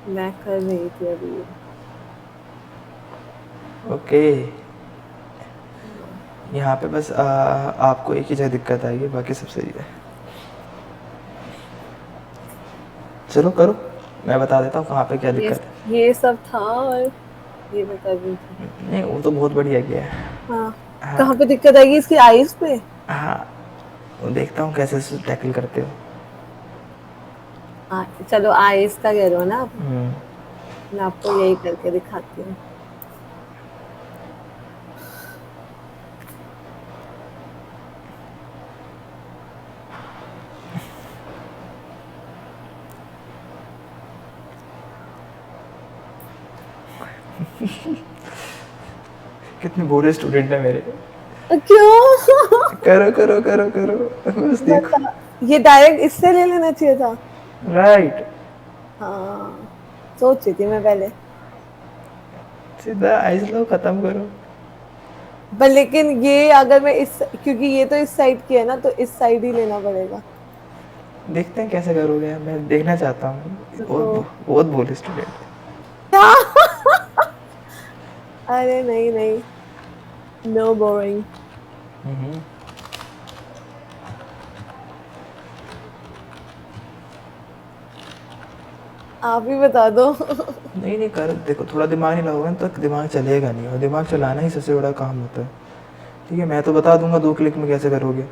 मैं कर रही थी अभी। ओके। यहाँ पे बस आपको एक ही जगह दिक्कत आएगी, बाकी सब सही है। चलो करो, मैं बता देता हूँ कहाँ पे क्या ये दिक्कत है। ये सब था और ये मैं कर रही थी। नहीं वो तो बहुत बढ़िया गया है। हाँ। हाँ। कहाँ पे दिक्कत आएगी इसकी आईज पे? हाँ, वो देखता हूँ कैसे टैकल करते हो। हाँ चलो आईज का कह रहे हो ना आप? हम्म। मैं आपको यही करके दिखाती हूँ। कितने बुरे स्टूडेंट है मेरे। क्यों? करो करो करो करो, बस देखो। बता, ये डायरेक्ट इससे ले लेना चाहिए था। राइट। हाँ, सोच रही थी मैं पहले। सीधा आइस लो, खत्म करो। पर लेकिन ये अगर मैं इस, क्योंकि ये तो इस साइड की है ना, तो इस साइड ही लेना पड़ेगा। देखते हैं कैसे करोगे, मैं देखना चाहता हूँ। तो बहुत बहुत बोले स्टूडेंट। क्या? अरे नहीं नहीं, नो बोरिंग। आप ही बता दो। नहीं नहीं कर, देखो थोड़ा दिमाग नहीं लगाओगे ना तो दिमाग चलेगा नहीं, और दिमाग चलाना ही सबसे बड़ा काम होता है। ठीक है, मैं तो बता दूंगा 2 क्लिक में कैसे करोगे।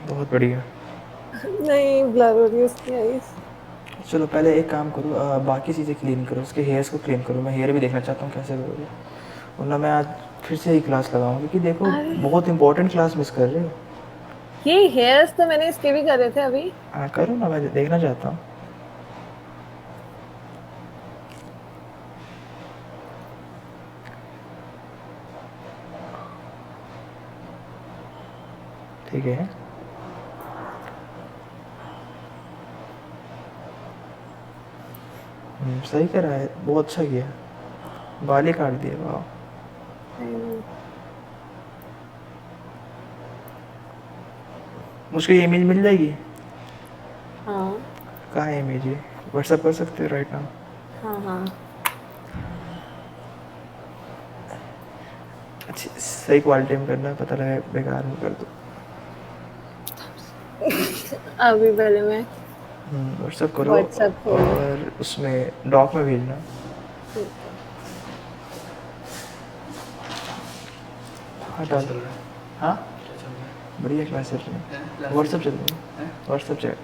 बहुत बढ़िया। नहीं, ब्लर हो रही है उसकी आईज। चलो पहले एक काम करो, बाकी चीज़ें क्लीन करो, उसके हेयर्स को क्लीन करो। मैं हेयर भी देखना चाहता हूँ कैसे करोगे, वरना मैं आज फिर से ही क्लास लगाऊँ, क्योंकि देखो अरे बहुत इंपॉर्टेंट क्लास मिस कर रहे हो। ये हेयर्स तो मैंने इसके भी करे थे अभी। हाँ करो ना, मैं देखना चाहता हूँ। ठीक है। सही करा है, बहुत अच्छा किया। बाल ही काट दिए, वाह। नहीं, मुझको ये इमेज मिल जाएगी। हाँ कहाँ है इमेज ये? व्हाट्सअप कर सकते हो राइट नाउ? हाँ हाँ। अच्छी सही क्वालिटी में करना, पता लगा बेकार में कर दो। अभी पहले मैं व्हाट्सअप करो, व्हाट्सएप खोलूँ। और उसमें डॉक में भेजना। ठीक है। हाँ डाल। हाँ बढ़िया क्लास चल रही है, व्हाट्सअप चल रही है, व्हाट्सअप चैट।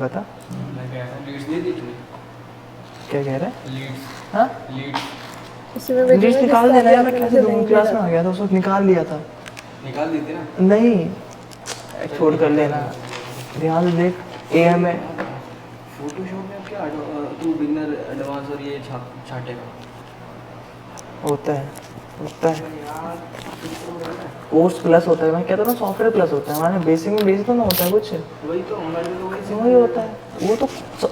बता क्या कह रहा है। हाँ उसी में भेजूँ लीड्स मैं निकाल जिससे देना अभी यार, मैं आपने कैसे मुझे दूंगा, नहीं क्लास भेजा में आ था। गया था उस वक्त, निकाल लिया था। निकाल देते ना। नहीं छोड़ कर लेना, ध्यान से देख ए एम है। फोटोशॉप में अब क्या तू बिगनर एडवांस और ये छाटेगा। होता है, होता है। कोर्स प्लस होता है, मैं कहता हूँ ना सॉफ्टवेयर प्लस होता है, हमारे बेसिक में बेसिक तो ना होता है कुछ। वही तो हमारे में तो वही वही सिखाया होता जाता है, वो तो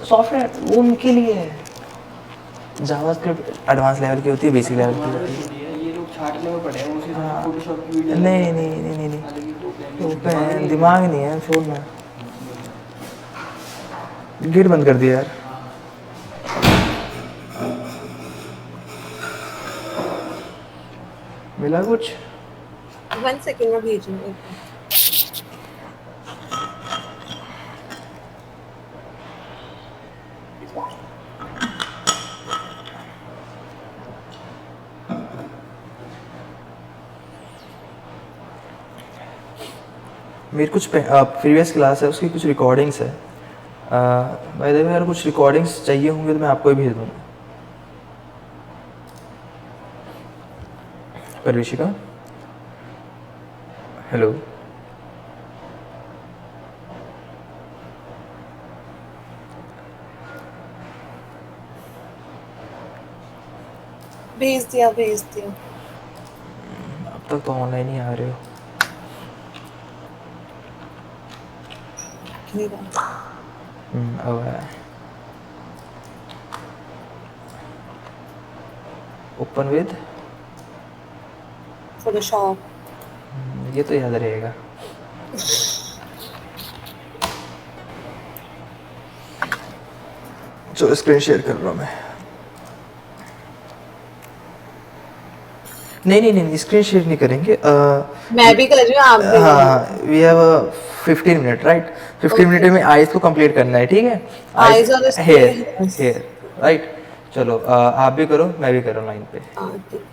सॉफ्टवेयर वो उनके लिए है। जावास्क्रिप्ट एडवांस लेवल की होती है, बेसिक अरे लेवल की तुम्हारा होती है। छोटी है, ये लोग छाटने में पड़े हैं उसी हिसाब से हाँ फोटोशॉप की वीडियो नहीं लगेगा। नहीं नहीं नहीं नहीं, हालांकि तो तो दिमाग पे नहीं है दिमाग क्या? नहीं है, छोड़ना। गेट बंद कर दिया यार। मिला कुछ? 1 सेकेंड में भेज रही हूँ, एक मिनट। मेरी कुछ प्रीवियस क्लास है, उसकी कुछ रिकॉर्डिंग्स है। बाय द वे अगर कुछ रिकॉर्डिंग्स चाहिए होंगे तो मैं आपको ही भेज दूँगा। परविशिका, हेलो। भेज दिया भेज दिया। अब तक तो ऑनलाइन ही आ रहे हो। नहीं रहा। अब है ओपन विद, फोटोशॉप। ये तो याद रहेगा। चलो स्क्रीन शेयर कर रहा हूँ मैं। नहीं, स्क्रीन शेयर नहीं करेंगे। मैं भी कर रही हूँ, आप भी। हाँ, we have 15 minute, right. 15 minute में आइज को कंप्लीट करना है, ठीक है। Eyes और इसके हेयर, hairs। Hair, right. चलो आप भी करो, मैं भी कर रहा हूँ लाइन पे। हाँ ठीक।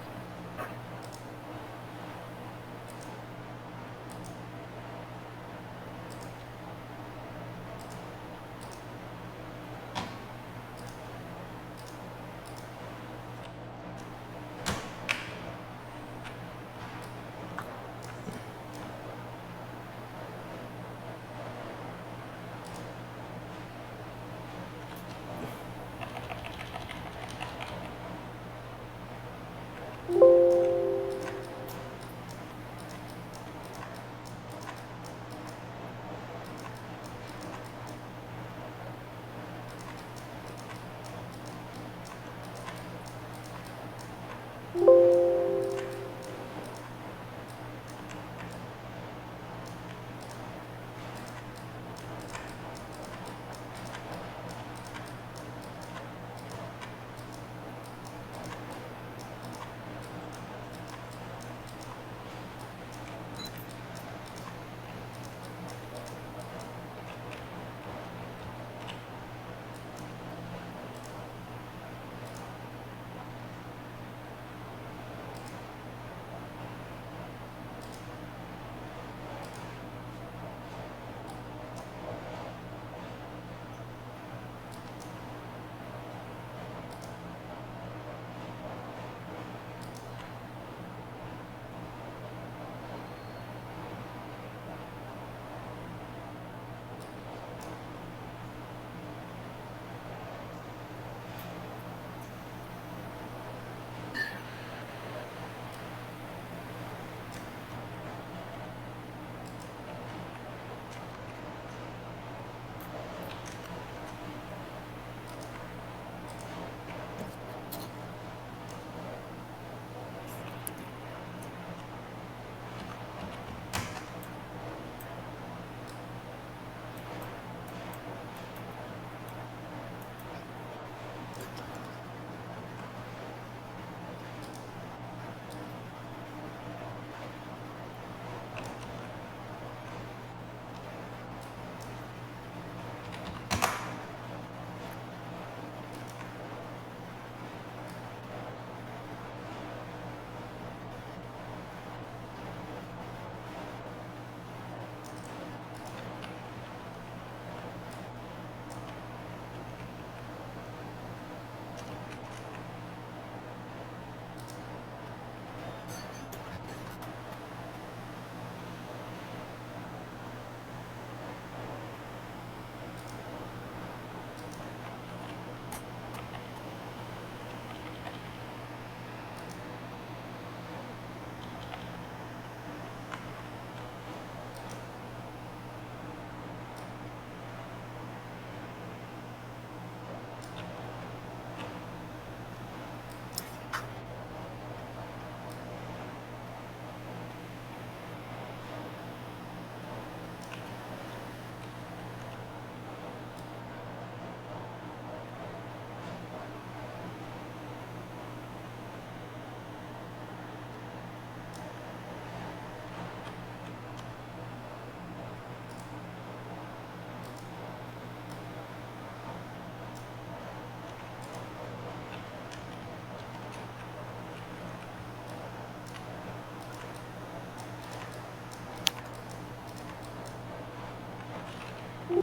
कब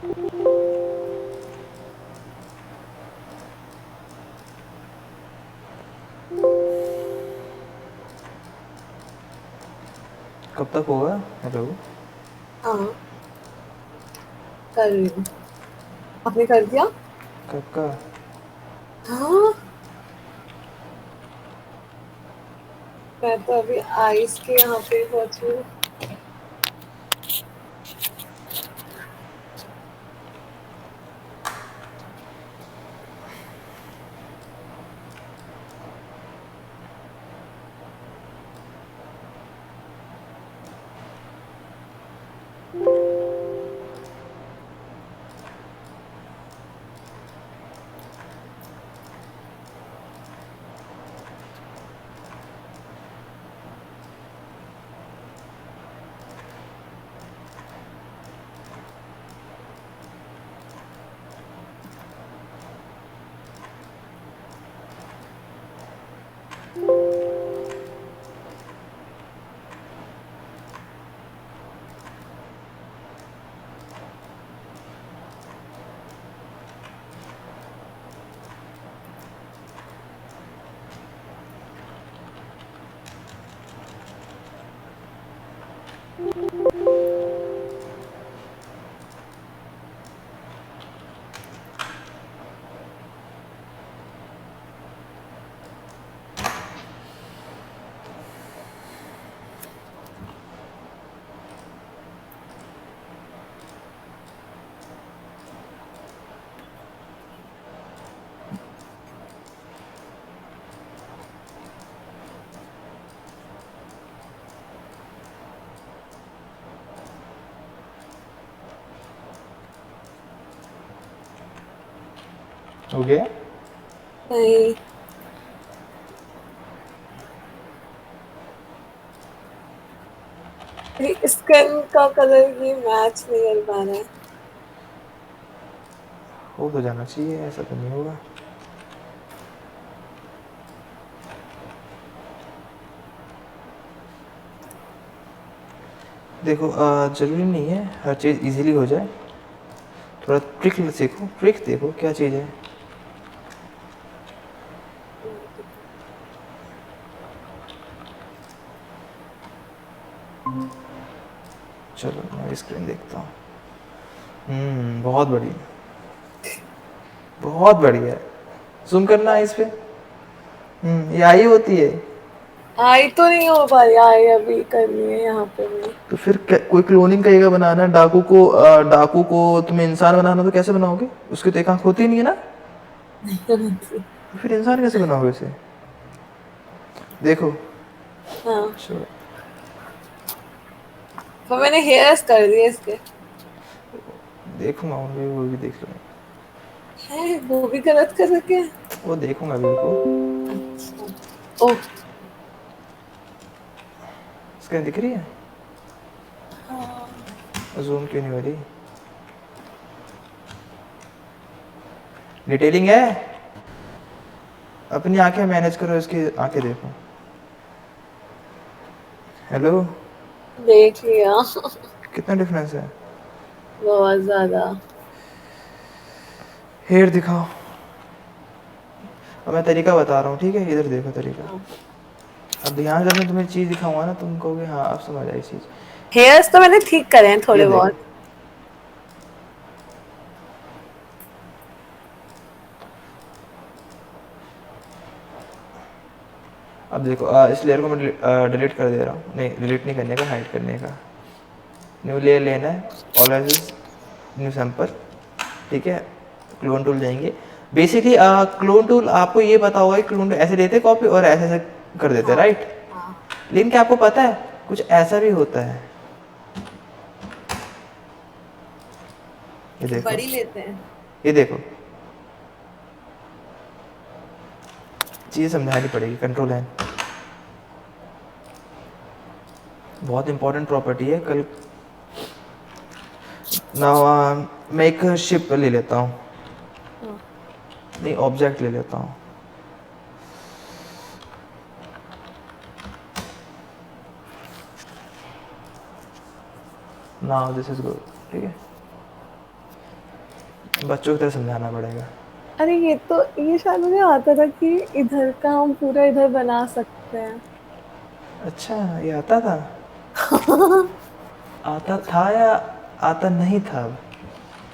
तक होगा? हेलो, हाँ कर रही हूँ। आपने कर दिया? कब का? हाँ मैं तो अभी आइस के यहाँ पे पहुंची हूँ। हो गया? नहीं स्किन का कलर ये मैच नहीं कर पा रहा है। हो तो जाना चाहिए, ऐसा तो नहीं होगा। देखो ज़रूरी नहीं है हर चीज़ इजीली हो जाए, थोड़ा ट्रिक सीखो, ट्रिक देखो क्या चीज़ है। चलो मैं स्क्रीन देखता हूँ। बहुत बढ़िया, बहुत बढ़िया। जूम करना है इस पे। ये आई होती है। आई तो नहीं हो पा रही, आई अभी करनी है यहाँ पे भी। तो फिर कोई क्लोनिंग कहेगा बनाना, डाकू को तुम्हें इंसान बनाना, तो कैसे बनाओगे? उसकी तो एक आंख होती नहीं है ना, तो फिर इंसान कैसे बनाओगे उसे? देखो। हाँ छोड़ो। तो मैंने हेयर्स कर दिए इसके। देखूंगा वो भी देख लूंगा। है वो भी गलत कर रखे हैं। वो देखूंगा अभी को। अच्छा ओह स्क्रीन दिख रही है? जूम क्यों नहीं हो रही? डिटेलिंग है। अपनी आंखें मैनेज करो, इसकी आंखें देखो। हेलो, देख लिया। कितना डिफरेंस है? बहुत ज्यादा। हेयर दिखाओ। अब मैं तरीका बता रहा हूँ, ठीक है? इधर देखो तरीका। अब ध्यान से मैं तुम्हें चीज़ दिखाऊंगा ना, तुम कहोगे हाँ अब समझ आई चीज़। हेयर्स तो मैंने ठीक करे हैं ये थोड़े देखो। बहुत। अब देखो इस लेयर को मैं डिलीट कर दे रहा हूँ। नहीं, डिलीट नहीं करने का, हाइड करने का। न्यू लेयर लेना है, ऑलवेज न्यू सैंपल, ठीक है? क्लोन टूल जाएंगे। बेसिकली क्लोन टूल आपको ये पता होगा कि क्लोन टूल ऐसे लेते कॉपी और ऐसे ऐसे कर देते, राइट? लेकिन क्या आपको पता है कुछ ऐसा भी होता है? ये देखो, बड़ी लेते हैं। ये देखो, चीज़ समझानी पड़ेगी। कंट्रोल एन बहुत इंपॉर्टेंट प्रॉपर्टी है। कल ना मैं एक शिप ले लेता हूँ, नहीं ऑब्जेक्ट ले लेता हूँ। नाउ दिस इज गुड, ठीक है? बच्चों की तरह समझाना पड़ेगा। अरे ये शायद मुझे आता था कि इधर का हम पूरा इधर बना सकते हैं। अच्छा, ये आता था? आता था या आता नहीं था अब?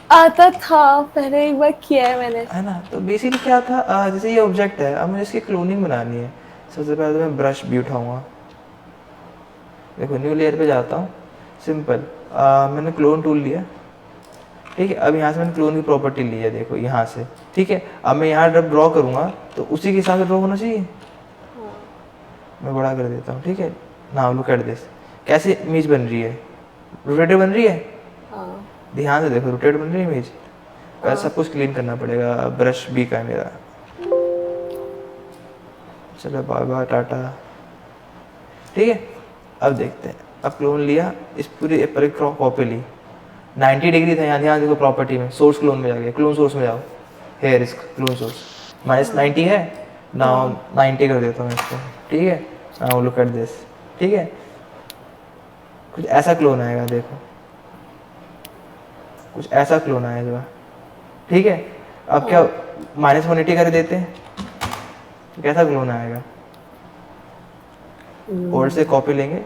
आता था, पहले एक बार किया है मैंने। है ना? तो बेसिकली क्या था, जैसे ये ऑब्जेक्ट है, अब मुझे इसकी क्लोनिंग बनानी है। सबसे पहले तो मैं ब्रश भी उठाऊंगा। देखो न्यू लेयर पे जाता हूँ, सिंपल, मैंने क्लोन टूल लिया। ठीक है, अब यहाँ से मैंने क्लोन की प्रॉपर्टी ली है, देखो यहाँ से। ठीक है, अब मैं यहाँ जब ड्रॉ करूँगा तो उसी के हिसाब से ड्रॉ होना चाहिए। हाँ। मैं बड़ा कर देता हूँ। ठीक है, नाउ लुक एट दिस, कैसे इमेज बन रही है, रोटेटेड बन रही है। हाँ। ध्यान से देखो, रोटेट बन रही है इमेज। हाँ। सब कुछ क्लीन करना पड़ेगा। ब्रश भी का है मेरा। चलो बाय बाय टाटा। ठीक है, अब देखते हैं। अब क्लोन लिया, इस पूरी पर कॉपी ली, 90 डिग्री था यहाँ। ध्यान देखो प्रॉपर्टी में, सोर्स क्लोन में जाके क्लोन सोर्स में जाओ। हेयर इसका क्लोन सोर्स -90 है ना, 90 कर देता हूँ इसको। ठीक है, नाउ लुक एट दिस। ठीक है, कुछ ऐसा क्लोन आएगा, देखो कुछ ऐसा क्लोन आएगा। ठीक है, अब क्या -180 कर देते हैं तो कैसा क्लोन आएगा? ओल्ड से कॉपी लेंगे,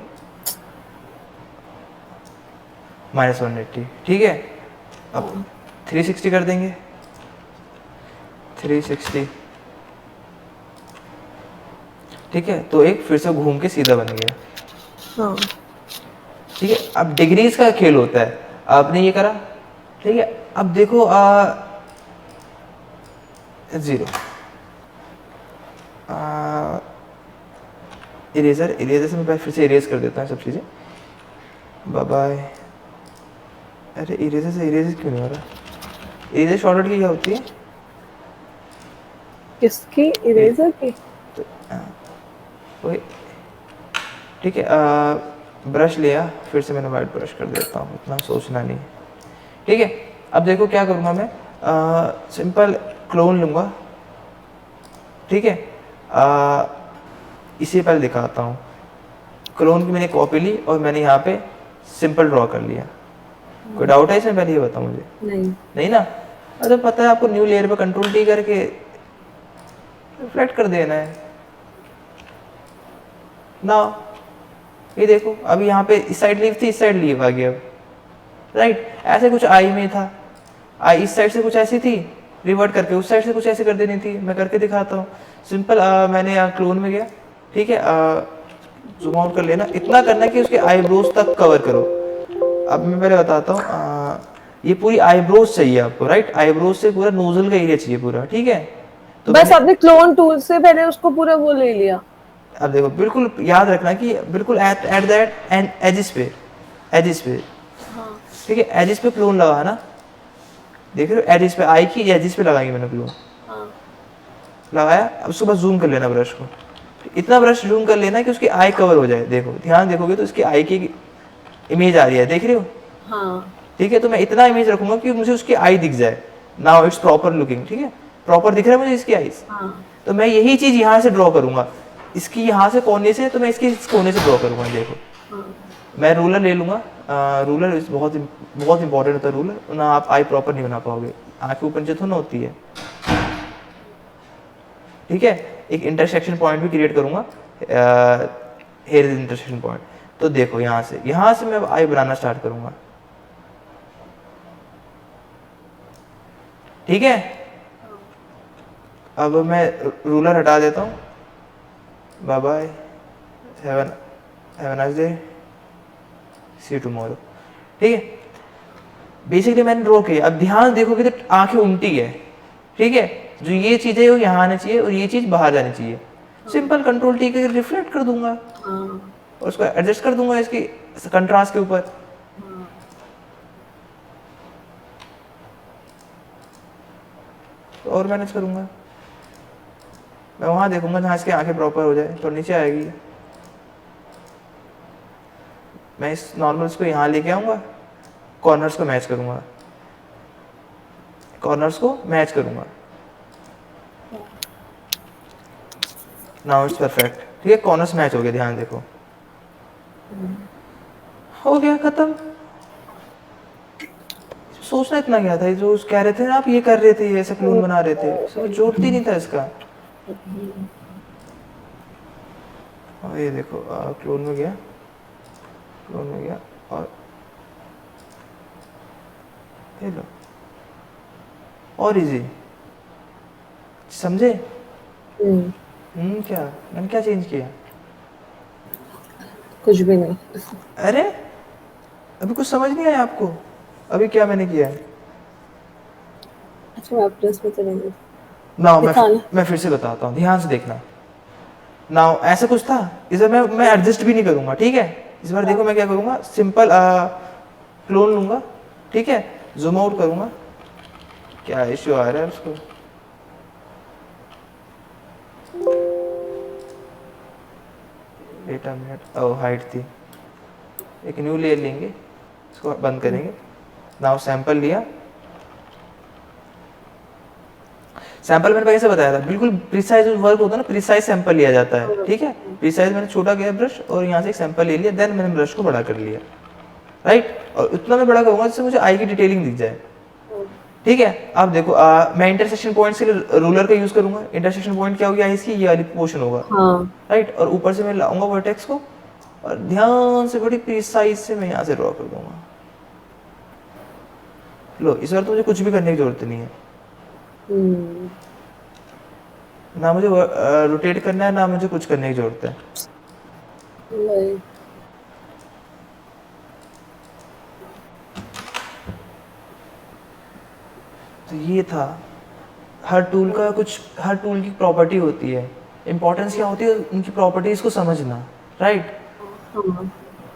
-180। ठीक है, अब 360 कर देंगे, 360। ठीक है, तो एक फिर से घूम के सीधा बन गया। हाँ। ठीक है, अब डिग्रीज का खेल होता है। आपने ये करा, ठीक है, अब देखो 0। इरेजर, इरेजर से मैं फिर से इरेज कर देता हूँ सब चीज़ें। Bye bye. अरे इरेजर से इरेज क्यों नहीं हो रहा? इरेजर शॉर्टकट की क्या होती है? किसकी? इरेजर की? तो वही। ठीक है, ब्रश लिया, फिर से मैंने वाइट ब्रश कर देता हूँ, इतना सोचना नहीं। ठीक है, अब देखो क्या करूँगा मैं, सिंपल क्लोन लूँगा। ठीक है, इसे पहले दिखाता हूँ। क्लोन की मैंने कॉपी ली और मैंने यहाँ पे सिंपल ड्रॉ कर लिया। कोई डाउट है इसमें? पहले ये बताओ मुझे। नहीं ना? अरे पता है आपको, न्यू लेयर पे कंट्रोल टी करके रिफ्लेक्ट कर देना है ना। ये देखो, अभी यहाँ पे इस साइड लीव थी, इस साइड लीव आ गया अब। राइट, ऐसे कुछ आई में था, आई इस साइड से कुछ ऐसी थी, रिवर्ट करके उस साइड से कुछ ऐसे कर देनी थी। मैं करके दिखाता हूँ सिंपल। मैंने यहाँ क्लोन में गया। ठीक है, जूम आउट कर लेना, इतना करना कि उसके आईब्रोज तक कवर करो। अब मैं पहले बताता हूँ, ये पूरी आईब्रोज चाहिए आपको, राइट? आईब्रोज से पूरा नोजल का एरिया चाहिए पूरा। ठीक है, तो बस आपने क्लोन टूल से पहले उसको पूरा वो ले लिया। अब देखो, बिल्कुल याद रखना कि बिल्कुल एट दैट एंड एजिस पे, एजिस पे। ठीक है, एजिस पे क्लोन लगा है ना, देख रहे हो? एजिस पे, आई की एजिस पे लगाएंगे मैंने क्लोन। लगाया, अब उसको बस जूम कर लेना ब्रश को, इतना ब्रश जूम कर लेना कि उसकी आई कवर हो जाए। देखो ध्यान देखोगे तो उसकी आई की इमेज आ रही है, देख रहे हो? हाँ। ठीक है, तो मैं इतना इमेज रखूंगा कि मुझे उसकी आई दिख जाए। Now it's proper looking. ठीक है, प्रॉपर दिख रहा है मुझे इसकी आईज। तो मैं यही चीज यहाँ से ड्रॉ करूंगा, इसकी यहाँ से कोने से, तो मैं इसकी इस कोने से ड्रॉ करूंगा। देखो मैं रूलर ले लूंगा। रूलर बहुत बहुत इंपॉर्टेंट होता है रूलर, ना आप आई प्रॉपर नहीं बना पाओगे, आँख के ऊपर नीचे थोड़ा होती है। ठीक है, एक इंटरसेक्शन पॉइंट भी क्रिएट करूंगा, हेयर इज इंटरसेक्शन पॉइंट। तो देखो यहाँ से मैं आई बनाना स्टार्ट करूंगा। ठीक है, अब मैं रूलर हटा देता हूँ। Bye bye, have a nice day, see you tomorrow. ठीक है, बेसिकली मैंने ड्रॉ किया। अब ध्यान देखोगे तो आंखें उल्टी है। ठीक है, जो ये चीजें वो यहाँ आनी चाहिए और ये चीज बाहर जानी चाहिए। सिंपल कंट्रोल टी के रिफ्लेक्ट कर दूंगा और उसको एडजस्ट कर दूंगा इसकी कंट्रास्ट के ऊपर। तो और मैनेज करूंगा, मैं वहां देखूंगा जहां इसकी आंखें प्रॉपर हो जाए, तो नीचे आएगी। मैं इस नॉर्मल्स को यहाँ लेके आऊंगा, कॉर्नर्स को मैच करूंगा, कॉर्नर्स को मैच करूंगा। Now it's perfect. ठीक है, कॉर्नर्स मैच हो गए, ध्यान देखो, हो गया खत्म। सोचना इतना क्या था, ये जो कह रहे थे ना आप ये कर रहे थे, ये ऐसा क्लोन बना रहे थे, सब जोड़ती नहीं था इसका। और ये देखो क्लोन में गया, क्लोन में गया, और ये लो, और इजी, समझे? क्या मैंने क्या चेंज किया? कुछ भी नहीं। अरे अभी कुछ समझ नहीं आया आपको? अभी क्या मैंने किया है? अच्छा, मैं प्लस में चलेंगे। नाउ दिखाना। मैं फिर से बताता हूँ, ध्यान से देखना। नाउ ऐसा कुछ था, इस बार मैं एडजस्ट भी नहीं करूंगा, ठीक है? इस बार देखो मैं क्या करूंगा, सिंपल क्लोन लूंगा, ठीक है, जूम आउट करूंगा। क्या इश्यू आ रहा है उसको? डेटा मिनट, ओ हाइट थी। एक न्यू लेयर लेंगे, इसको बंद करेंगे। नाउ सैंपल लिया, सैंपल मैंने पहले से बताया था, बिल्कुल प्रिसाइज वर्क होता है ना, प्रिसाइज सैंपल लिया जाता है, ठीक है? प्रिसाइज मैंने छोटा किया ब्रश, और यहाँ से एक सैंपल ले लिया, देन मैंने ब्रश को बड़ा कर लिया, राइट? और इतना मैं बड़ा करूंगा जिससे मुझे आई की डिटेलिंग दिख जाए, ठीक है? आप देखो मैं इंटरसेक्शन पॉइंट्स के लिए रूलर का यूज करूंगा। इंटरसेक्शन पॉइंट क्या होगी, इसकी ये वाली पोर्शन होगा, हाँ। राइट? और ऊपर से मैं लाऊंगा वर्टेक्स को, और ध्यान से बड़ी प्रिसाइज से मैं यहाँ से ड्रॉ कर दूंगा। लो, इस बार तो मुझे कुछ भी करने की जरूरत नहीं है, ना मुझे रोटेट करना है, ना मुझे कुछ करने की जरूरत है। वही। तो ये था, हर टूल का कुछ, हर टूल की प्रॉपर्टी होती है, इंपॉर्टेंस क्या होती है उनकी प्रॉपर्टीज को समझना, राइट? हाँ।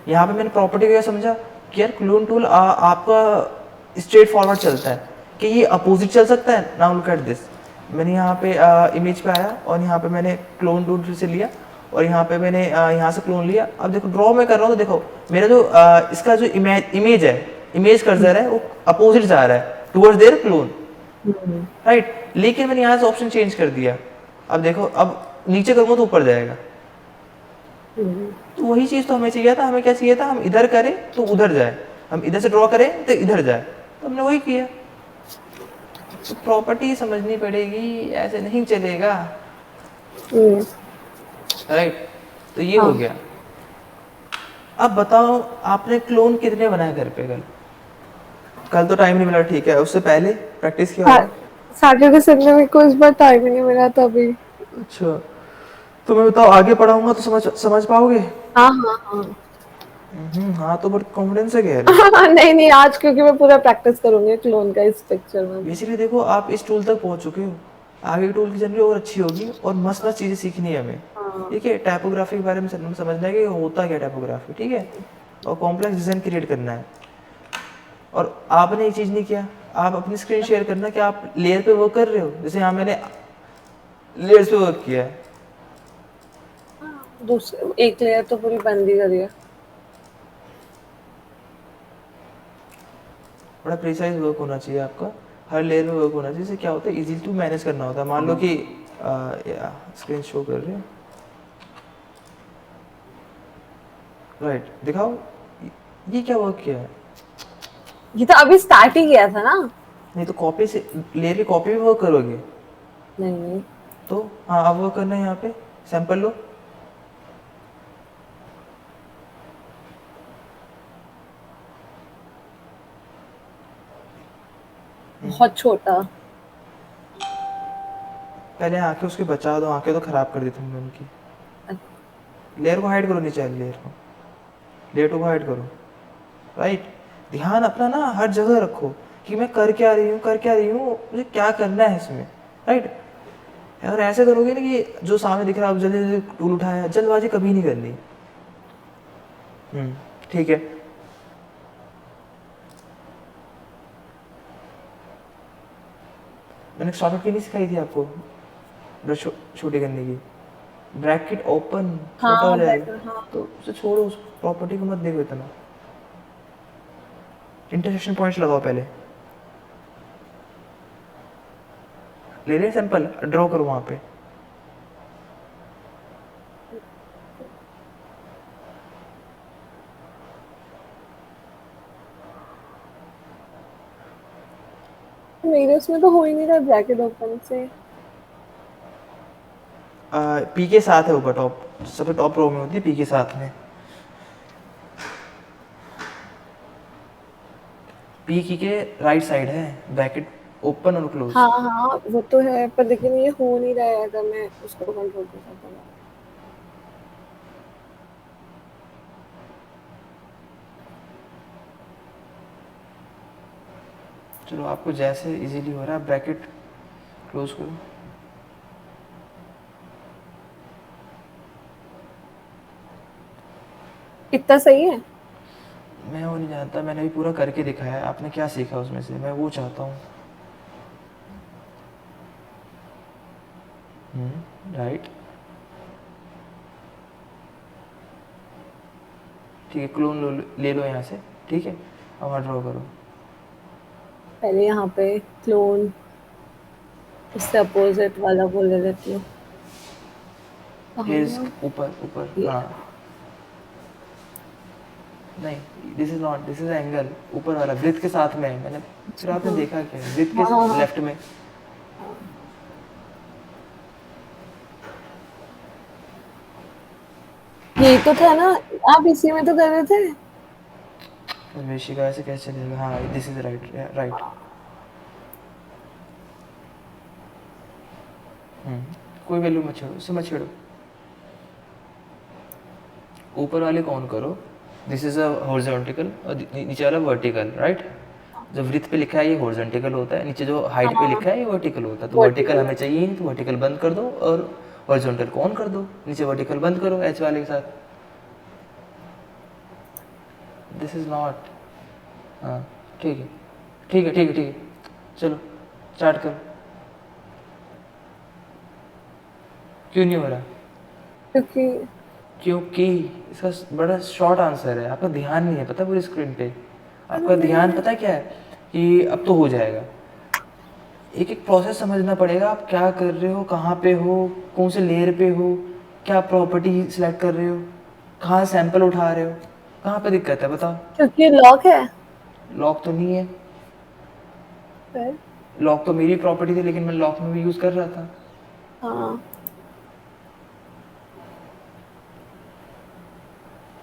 यहाँ पे मैंने प्रॉपर्टी को क्या समझा कि यार क्लोन टूल आपका स्ट्रेट फॉरवर्ड चलता है, कि ये अपोजिट चल सकता है। नाउ लुक एट दिस, मैंने यहाँ पे इमेज पे आया, और यहाँ पे मैंने क्लोन टूल से लिया, और यहाँ पे मैंने यहाँ से क्लोन लिया। अब देखो ड्रॉ में कर रहा हूँ, तो देखो मेरा जो इसका जो इमेज है, इमेज कर्सर है, वो अपोजिट जा रहा है टुवर्ड्स देयर क्लोन, राइट? लेकिन मैंने यहाँ से ऑप्शन चेंज कर दिया। अब देखो, अब नीचे करूँगा तो ऊपर जाएगा। तो वही चीज तो हमें चाहिए था, हमें क्या चाहिए था, हम इधर करें तो उधर जाए, हम इधर से ड्रॉ करें तो इधर जाए, तो हमने वही किया। तो प्रॉपर्टी समझनी पड़ेगी, ऐसे नहीं चलेगा, राइट? तो ये हो गया। अब बताओ, आपने क्लोन कितने बनाए घर पे? कल कल तो टाइम नहीं मिला, ठीक है, उससे पहले प्रैक्टिस किया होगा। सैटरडे संडे में को इस बार टाइम ही नहीं मिला तभी। अच्छा, तो मैं बताओ आगे पढ़ाऊंगा तो समझ पाओगे? हाँ हाँ हाँ। हाँ, तो बट कॉन्फिडेंस से कह रहे हो। नहीं नहीं, आज क्योंकि मैं पूरा प्रैक्टिस करूंगी क्लोन का इस पिक्चर में। बेसिकली देखो, आप इस टूल तक पहुंच चुके हो, आगे की टूल की जर्नी और अच्छी होगी, और मस्त मस्त चीज़ें सीखनी है हमें, ठीक है? टाइपोग्राफी के बारे में समझना है कि होता क्या टाइपोग्राफी, ठीक है? और कॉम्प्लेक्स डिज़ाइन क्रिएट करना है। और आपने एक चीज़ नहीं किया, आप अपनी स्क्रीन शेयर करना कि आप लेयर पे वर्क कर रहे हो। जैसे यहाँ मैंने लेयर्स पे वर्क किया है, दूसरे एक लेयर तो पूरी बंद ही करी है। बड़ा प्रिसाइज वर्क होना चाहिए आपका, हर लेयर में वर्क होना चाहिए। इससे क्या होता है, इजी टू मैनेज करना होता है। मान लो कि स्क्रीन शो कर रहे हो, राइट? दिखाओ, ये क्या वर्क किया है? ये तो अभी स्टार्ट ही किया था ना। नहीं तो कॉपी से, लेयर की कॉपी भी वर्क करोगे नहीं नहीं। तो? हाँ, अब वर्क करना है, यहाँ पे सैंपल लो, बहुत छोटा। पहले आंखें उसकी बचा दो, आंखें तो खराब कर दी तुमने उनकी। लेयर को हाइड करो, नीचे वाली लेयर को हाइड करो, राइट? ध्यान अपना ना हर जगह रखो कि मैं कर क्या रही हूँ, कर क्या रही हूँ, मुझे क्या करना है इसमें, राइट? अगर ऐसे करोगे ना कि जो सामने दिख रहा है, जल्दी जल्दी टूल उठाया, जल्दबाजी कभी नहीं करनी। ठीक है, मैंने शॉर्टकट की नहीं सिखाई थी आपको ब्रश छोटी करने की? ब्रैकेट ओपन छोटा हो जाएगा, हाँ। तो उसे छोड़ो, उस प्रॉपर्टी को मत देखो इतना। इंटरसेक्शन पॉइंट्स लगाओ पहले, ले ले सैंपल, ड्रॉ करो वहां पे। मेरे उसमें तो हो ही नहीं रहा ब्रैकेट ओपन से। पी के साथ है ऊपर टॉप, सबसे टॉप रो में होती है पी के साथ में। पी की के राइट साइड है ब्रैकेट ओपन और क्लोज। हाँ हाँ वो तो है, पर लेकिन ये हो नहीं रहा है अगर मैं उसको कंट्रोल कर सकता हूँ। चलो आपको जैसे इजीली हो रहा है ब्रैकेट क्लोज करो। इतना सही है। मैं वो नहीं जानता, मैंने भी पूरा करके दिखाया है, आपने क्या सीखा उसमें से, मैं वो चाहता हूँ। राइट, ठीक है, क्लोन ले लो यहाँ से, ठीक है, अब वहाँ ड्रॉ करो। पहले यहाँ पे क्लोन, उससे अपोजिट वाला वो ले लेती हूँ। कहाँ हेयर गया ऊपर ऊपर, ये? हाँ नहीं, this is not, this is angle ऊपर वाला वृत्त के साथ में है। मैंने फिर आपने हाँ देखा क्या वृत्त हाँ हाँ के हाँ लेफ्ट में। हाँ। यही तो था ना, आप इसी में तो कर रहे थे। वेशिका ऐसे कैसे चलेगा, हाँ दिस इज राइट राइट। कोई वैल्यू मत छोड़ो, उससे मत छेड़ो, ऊपर वाले को ऑन करो। दिस इज अ हॉरिजॉन्टल और नीचे वाला वर्टिकल, राइट। जो वृत्त पे लिखा है ये हॉरिजॉन्टल होता है, नीचे जो हाइट पे हाँ लिखा है ये वर्टिकल होता है। तो वर्टिकल वर्टिकल। हमें चाहिए नहीं, तो वर्टिकल बंद कर दो और हॉरिजॉन्टल को ऑन कर दो, नीचे वर्टिकल बंद करो एच वाले के साथ। दिस इज नॉट, हाँ ठीक है ठीक है ठीक है ठीक है, चलो स्टार्ट करो। क्यों नहीं हो रहा? क्योंकि क्योंकि इसका बड़ा शॉर्ट आंसर है, आपका ध्यान नहीं है, पता है पूरी स्क्रीन पे। आपका ध्यान मैं पता है क्या है कि अब तो हो जाएगा। एक एक प्रोसेस समझना पड़ेगा, आप क्या कर रहे हो, कहाँ पे हो, कौन से लेयर पे हो, क्या प्रॉपर्टी सिलेक्ट कर रहे हो, कहाँ सैंपल उठा रहे हो, कहाँ पे दिक्कत है बताओ। क्योंकि लॉक है। लॉक तो नहीं है, फिर लॉक तो मेरी प्रॉपर्टी थी, लेकिन मैं लॉक में भी यूज़ कर रहा था। हाँ,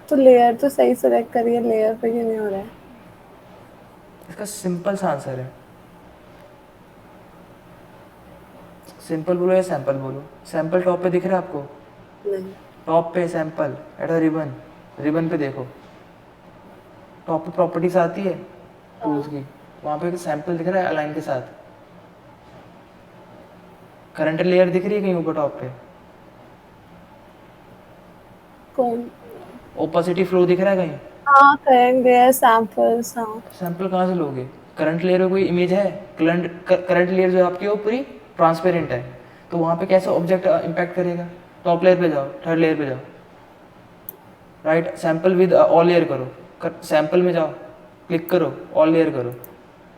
तो लेयर तो सही सेलेक्ट करिए, लेयर पे क्यों नहीं हो रहा है? इसका सिंपल सा आंसर है, सिंपल बोलो या सैंपल बोलो। सैंपल टॉप पे दिख रहा है आपको, नहीं। टॉप पे sample at a ribbon, ribbon पे देखो, टॉप पे प्रॉपर्टीज आती है टूल्स हाँ की, वहाँ पे सैंपल दिख रहा है अलाइन के साथ। करंट लेयर दिख रही है कहीं ऊपर टॉप पे, कौन? ओपासिटी फ्लो दिख रहा है कहीं। हाँ करेंगे सैंपल्स हाँ। सैंपल कहाँ से लोगे? करंट लेयर में कोई इमेज है? करंट लेयर जो आपकी वो पूरी ट्रांसपेरेंट है, तो वहाँ पे कैसे ऑब्जेक्ट इम्पैक्ट करेगा? टॉप लेयर पे जाओ, थर्ड लेयर पे जाओ, right, sample with all layer करो, सैंपल में जाओ, क्लिक करो, ऑल लेयर करो।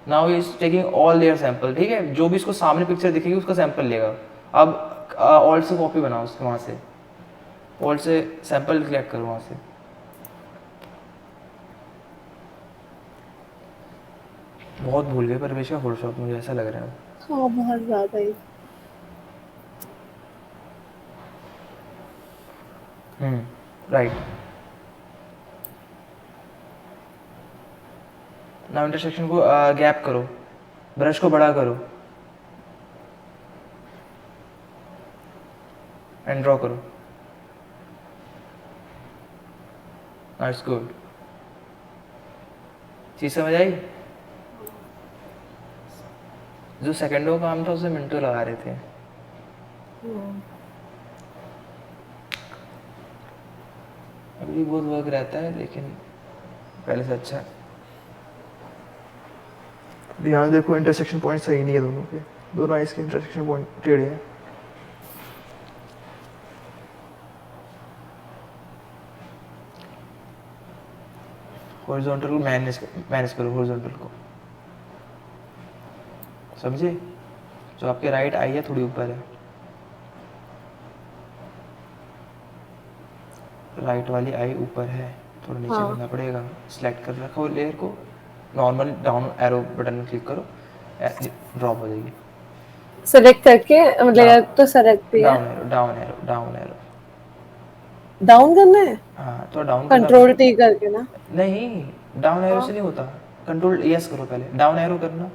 Now is taking all layer sample, ठीक है, जो भी इसको सामने पिक्चर दिखेगी उसका सैंपल लेगा। अब ऑल्ट से कॉपी बनाओ उसके, वहाँ से ऑल्ट से सैंपल कलेक्ट करो वहाँ से। बहुत भूल गए परवेश का फोटोशॉप, मुझे ऐसा लग रहा है। हाँ बहुत ज्यादा ही। राइट, नाउ इंटरसेक्शन को गैप करो, ब्रश को बड़ा करो एंड ड्रॉ करो। इट्स गुड, चीज समझ आई? जो सेकंडों का काम था उसे मिनटों लगा रहे थे। अभी बहुत वर्क रहता है, लेकिन पहले से अच्छा है। ध्यान देखो इंटरसेक्शन पॉइंट सही नहीं है दोनों के, दोनों आइस के इंटरसेक्शन पॉइंट टेढ़े हैं। हॉरिजॉन्टल को मैनेज करो, हॉरिजॉन्टल को समझे? जो आपके राइट आई है थोड़ी ऊपर है, राइट वाली आई ऊपर है, थोड़ा नीचे हाँ करना पड़ेगा। सिलेक्ट कर रखो लेयर को, नॉर्मल डाउन एरो बटन में क्लिक करो, ड्रॉप हो जाएगी। सेलेक्ट करके लेयर तो सेलेक्ट भी है, down arrow, down arrow, down arrow. Down करना है, हाँ तो डाउन करना कंट्रोल टी करके ना। नहीं, डाउन एरो से नहीं होता, कंट्रोल यस करो पहले, डाउन एरो करना।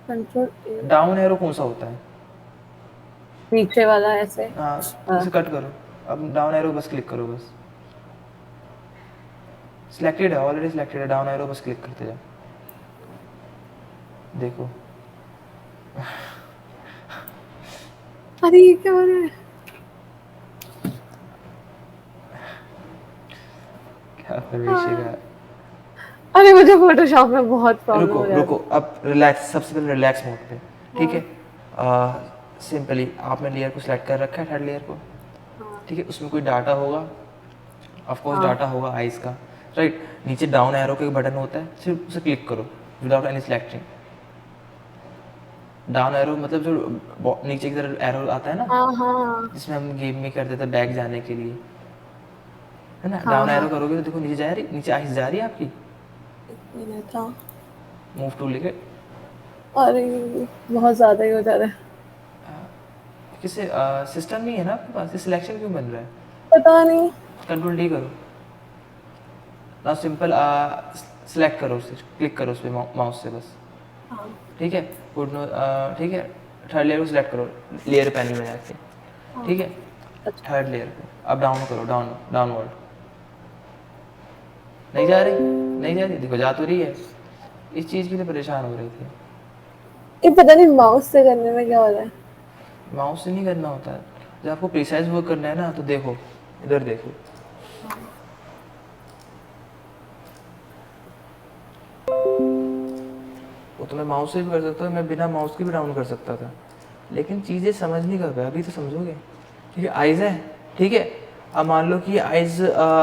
कंट्रोल डाउन एरो कौन सा होता है? नीचे वाला ऐसे। हाँ हाँ। इसे कट करो, अब डाउन एरो बस क्लिक करो, बस सिलेक्टेड है, ऑलरेडी सिलेक्टेड है, डाउन एरो बस क्लिक करते जाओ, देखो। अरे ये क्या हो रहा है? क्या परवेशी का। अरे मुझे फोटोशॉप में बहुत प्रॉब्लम रुको हो जाती रुको, अब रिलैक्स, सबसे पहले रिलैक्स मोड पे, ठीक है। सिंपली आपने लेयर को सिलेक्ट कर रखा है, थर्ड लेयर को, ठीक है। उसमें कोई डाटा होगा, ऑफ कोर्स डाटा होगा आइज का, राइट। नीचे डाउन एरो का एक बटन होता है, सिर्फ उसे क्लिक करो without any selecting. Down arrow मतलब जो नीचे की तरफ एरो आता है ना, हाँ हाँ जिसमें हम गेम में करते थे बैक जाने के लिए, है ना। हाँ डाउन एरो हाँ। करोगे तो देखो नीचे जा रही, नीचे आइज जा रही है आपकी, मैंने था। मूव टूल लेके। अरे बहुत ज्यादा ही हो जा रहा है, किसे सिस्टम नहीं है ना आपके पास, सिलेक्शन क्यों बन रहा है? पता नहीं। कंट्रोल डी करो ना, सिंपल सिलेक्ट करो उसे, क्लिक करो उस पर माउस से बस, हाँ। ठीक है। गुड नो, ठीक है। थर्ड लेयर को सिलेक्ट करो लेयर पैनल में जाके, ठीक है। थर्ड लेयर को अब डाउन करो, डाउनवर्ड। नहीं जा रही, नहीं जा रही, देखो जा तो रही है। इस चीज़ के लिए परेशान हो रही थी। ये पता नहीं माउस से करने में क्या हो रहा है। माउस से नहीं करना होता है, जब आपको प्रिसाइज वर्क करना है ना, तो देखो इधर देखो, वो तो मैं माउस से भी कर सकता था, मैं बिना माउस के भी डाउन कर सकता था, लेकिन चीज़ें समझ नहीं कर पाया। अभी तो समझोगे, ठीक है। आइज़ है, ठीक है। अब मान लो कि आइज़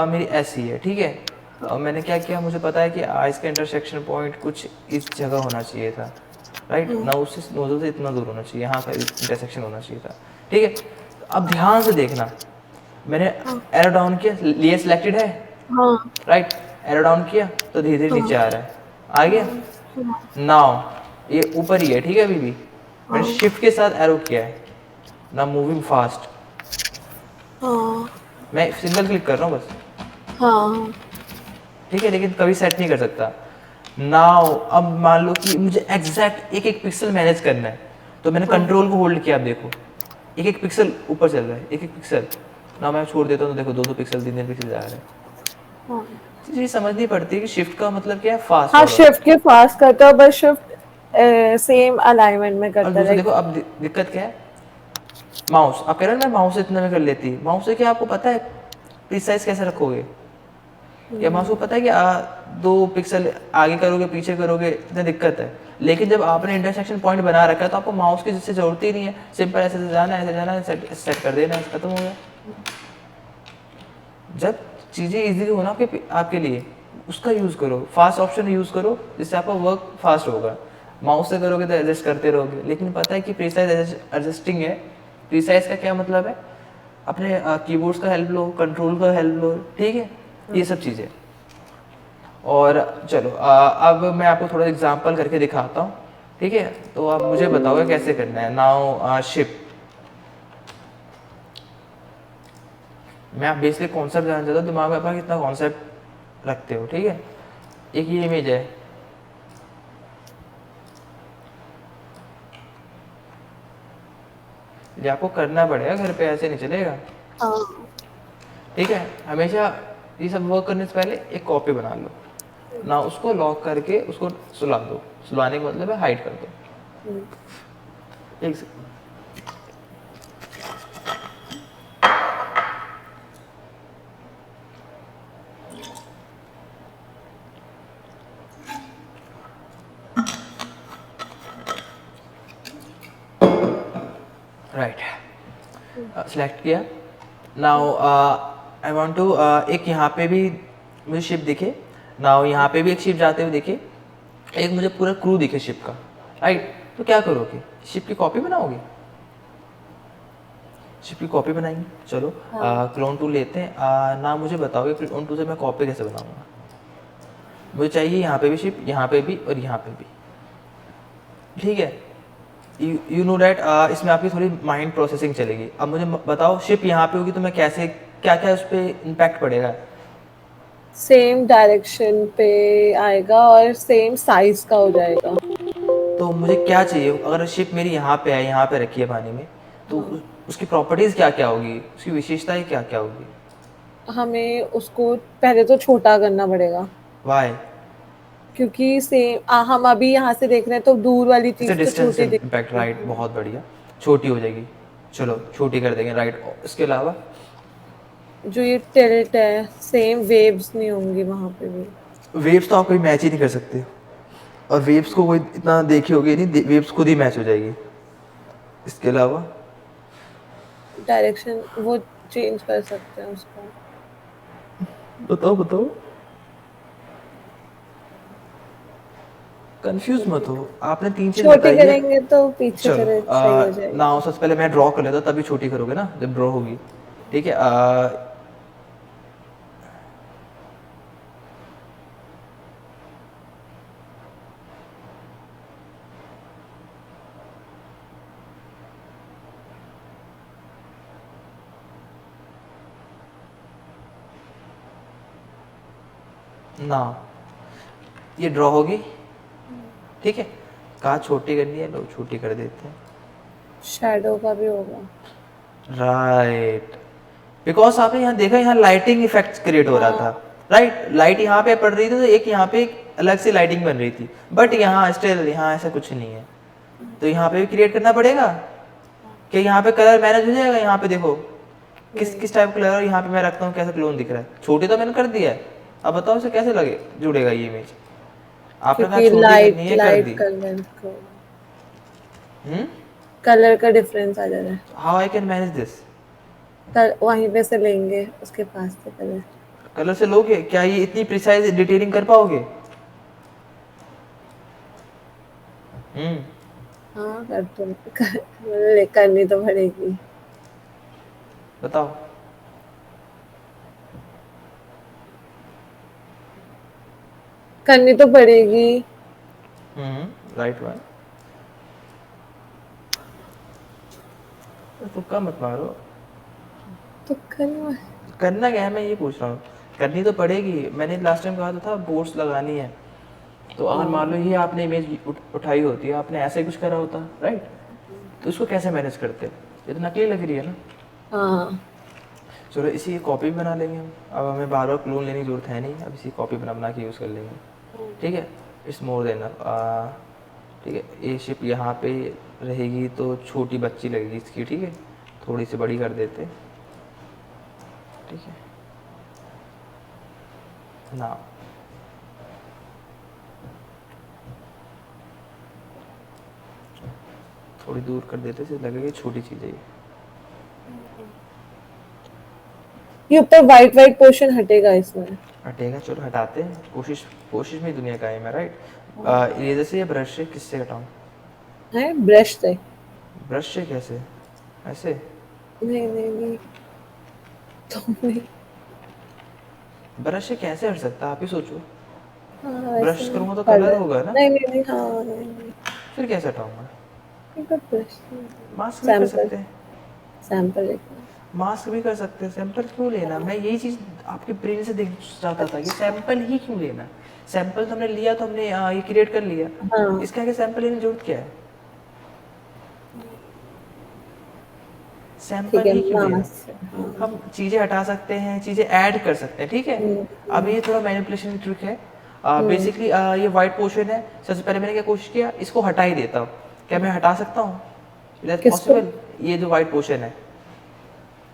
मेरी ऐसी है, ठीक है। अब मैंने क्या किया, मुझे पता है कि आइज़ का इंटरसेक्शन पॉइंट कुछ इस जगह होना चाहिए था, राइट ना, उससे नोजल से इतना दूर होना चाहिए, यहाँ का इंटरसेक्शन होना चाहिए था, ठीक है। अब ध्यान से देखना, मैंने एरो डाउन किया, लेयर सिलेक्टेड है, हाँ राइट। एरो डाउन किया तो धीरे धीरे नीचे आ रहा है, आ गया। नाउ ये ऊपर ही है, ठीक है। अभी भी मैंने शिफ्ट के साथ एरो किया है ना, मूविंग फास्ट। हाँ मैं सिंगल क्लिक कर रहा हूँ बस, हाँ। ठीक है, लेकिन कभी सेट नहीं कर सकता। नाउ अब मान लो कि मुझे एग्जैक्ट एक एक पिक्सल मैनेज करना है, तो मैंने कंट्रोल को होल्ड किया, आप देखो एक एक पिक्सल ऊपर चल रहा है, एक एक पिक्सल ना, मैं छोड़ देता हूँ तो देखो दो दो पिक्सल, तीन तीन पिक्सल जा रहे हैं। हाँ ये समझ नहीं पड़ती कि शिफ्ट का मतलब क्या है, फास्ट हाँ, होगा। शिफ्ट के फास्ट करता है, बस शिफ्ट सेम अलाइनमेंट में और करता दूसरा है। देखो अब दिक्कत क्या है, माउस, आप कह रहे हो ना माउस इतना में कर लेती, माउस से क्या आपको पता है प्रिसाइज कैसे रखोगे, या माउस को पता है कि 2 पिक्सल आगे करोगे पीछे करोगे, इतना दिक्कत है। लेकिन जब आपने इंटरसेक्शन पॉइंट बना रखा है तो आपको माउस की जिससे जरूरत ही नहीं है, सिंपल ऐसे से जाना है, ऐसे जाना है, सेट कर देना है, खत्म हो गया। जब चीज़ें इजीली हो ना आपके लिए, उसका यूज़ करो, फास्ट ऑप्शन यूज़ करो, जिससे आपका वर्क फास्ट होगा। माउस से करोगे तो एडजस्ट करते रहोगे, लेकिन पता है कि प्रीसाइज एडजस्टिंग है। प्रीसाइज का क्या मतलब है, अपने कीबोर्ड्स का हेल्प लो, कंट्रोल का हेल्प लो, ठीक है, ये सब चीज़ें। और चलो अब मैं आपको थोड़ा एग्जांपल करके दिखाता हूँ, ठीक है। तो आप मुझे बताओगे कैसे करना है। नाउ शिप, मैं आप बेसिक कॉन्सेप्ट जानना चाहता हूँ, दिमाग में अपना कितना कॉन्सेप्ट रखते हो, ठीक है। एक ये इमेज है, ये आपको करना पड़ेगा, घर पे ऐसे नहीं चलेगा, हाँ ठीक है। हमेशा ये सब वर्क करने से पहले एक कॉपी बना लो ना, उसको लॉक करके उसको सुला दो, सुलाने का मतलब है हाइड कर दो। एक सेकंड, राइट, सेलेक्ट किया। नाउ आई वांट टू, एक यहाँ पे भी मुझे शिप दिखे, नाउ यहाँ पे भी एक शिप जाते हुए दिखे, एक मुझे पूरा क्रू दिखे शिप का, राइट। तो क्या करोगे, शिप की कॉपी बनाओगे, शिप की कॉपी बनाएंगे। चलो क्लोन टूल लेते हैं, ना मुझे बताओगे क्लोन टूल से मैं कॉपी कैसे बनाऊंगा। मुझे चाहिए यहाँ पे भी शिप, यहाँ पे भी और यहाँ पे भी, ठीक है, यू नो डैट इसमें आपकी थोड़ी माइंड प्रोसेसिंग चलेगी। अब मुझे बताओ शिप यहाँ पे होगी तो मैं कैसे, क्या क्या उस पर इम्पैक्ट पड़ेगा? सेम डायरेक्शन पे आएगा और सेम साइज का हो जाएगा। तो मुझे क्या चाहिए, अगर शिप मेरी यहाँ पे है, यहाँ पे रखी है पानी में, तो उसकी प्रॉपर्टीज क्या क्या होगी, उसकी विशेषताएं क्या क्या होगी? हमें उसको पहले तो छोटा करना पड़ेगा, वाई? क्योंकि हम अभी यहाँ से देख रहे हैं तो दूर वाली इट्स चीज तो डिस्टेंस छोटी दिख इम्पैक्ट, रही राइट, है। बहुत बढ़िया, छोटी हो जाएगी, चलो छोटी कर देंगे, राइट। इसके अलावा जो ये टिल्ट है, सेम वेव्स नहीं होंगी वहां पे भी। वेव्स तो आप कोई मैच ही नहीं कर सकते, और वेव्स को कोई इतना देखी होगी नहीं, वेव्स खुद ही मैच हो जाएगी। इसके अलावा डायरेक्शन वो चेंज कर सकते हैं उसको। बताओ बताओ, कंफ्यूज मत हो, आपने 3 चीज छोटी बताई है। करेंगे तो पीछे चलो चले सही हो जाएगा। ना, सबसे पहले मैं ड्रॉ कर लेता हूँ, तभी छोटी करोगे ना जब ड्रॉ होगी, ठीक है। ना, ये ड्रॉ होगी, ठीक है, कहा छोटी करनी है, लो छोटी कर देते हैं, शैडो का भी होगा। राइट, बिकॉज आपने यहाँ देखा, यहाँ लाइटिंग इफेक्ट क्रिएट हो रहा था, राइट, लाइट यहाँ पे पड़ रही थी तो एक यहाँ पे एक अलग से लाइटिंग बन रही थी, बट यहाँ स्टिल यहाँ ऐसा कुछ नहीं है, तो यहाँ पे भी क्रिएट करना पड़ेगा कि यहाँ पे कलर मैनेज हो जाएगा। यहाँ पे देखो किस किस टाइप का कलर यहाँ पे मैं रखता हूँ, कैसा क्लोन दिख रहा है, छोटी तो मैंने कर दिया है, अब बताओ इसे कैसे लगे जुड़ेगा ये इमेज, आपने कहा क्योंकि छोटी करनी है, कर लाइट दी। कलर को कलर का डिफरेंस आ जा रहा है। How I can manage this? वहीं पे से लेंगे उसके पास से कलर। कलर से लोगे क्या, ये इतनी प्रिसाइज डिटेलिंग कर पाओगे? हाँ करनी तो पड़ेगी। बताओ। करनी तो पड़ेगी। राइट वन, तुक्का मत मारो, तो करना करना क्या है मैं ये पूछ रहा हूँ, करनी तो पड़ेगी, मैंने लास्ट टाइम कहा तो था बोर्ड्स लगानी है, तो अगर मान लो ये आपने इमेज उठाई होती, आपने ऐसे ही कुछ करा होता, राइट, तो उसको कैसे मैनेज करते? ये तो नकली लग रही है ना। हाँ चलो इसी की कॉपी बना लेंगे हम, अब हमें बार बार क्लोन लेने की जरूरत है नहीं, अब इसी कॉपी बना बना के यूज़ कर लेंगे, ठीक है। इट्स मोर देन, ठीक है, ये शिप यहाँ पे रहेगी तो छोटी बच्ची लगेगी इसकी, ठीक है, थोड़ी सी बड़ी कर देते, ठीक है ना। थोड़ी दूर कर देते से लगेगी छोटी चीज़ है ये ऊपर वाइट वाइट पोर्शन हटेगा इसमें। हटेगा, चलो हटाते हैं, कोशिश कोशिश में दुनिया का है मैं, राइट। इरेजर से या ब्रश से, किससे हटाऊँ? है ब्रश से। ब्रश से कैसे, ऐसे? नहीं नहीं नहीं तो नहीं। ब्रश से कैसे हट सकता है, आप ही सोचो। हाँ ब्रश वैसे करूँगा तो कर कलर ले। होगा ना, नहीं नहीं नहीं हाँ नहीं नहीं फिर कैसे हटाऊंगा? एक बार ब्रश मास्क भी कर सैंपल सकते हैं, सैंपल एक मास्क भी कर सकते हैं, सैंपल क्यों लेना? मैं यही चीज़ आपके ब्रेन से देख चाहता था कि सैंपल ही क्यों लेना, सैंपल तो हमने लिया, तो हमने ये क्रिएट कर लिया, हाँ इसका आगे सैंपल लेने की जरूरत क्या है? ठीक सैंपल है ही क्यों लेना? मास्क। हम चीज़ें हटा सकते हैं, चीज़ें ऐड कर सकते हैं, ठीक है। अब ये थोड़ा मैनिपुलेशन की ट्रिक है, बेसिकली ये वाइट पोर्शन है, सबसे पहले मैंने क्या कोशिश किया, इसको हटा ही देता हूँ, क्या मैं हटा सकता हूँ? दैट्स किसको? पॉसिबल, ये जो वाइट पोर्शन है।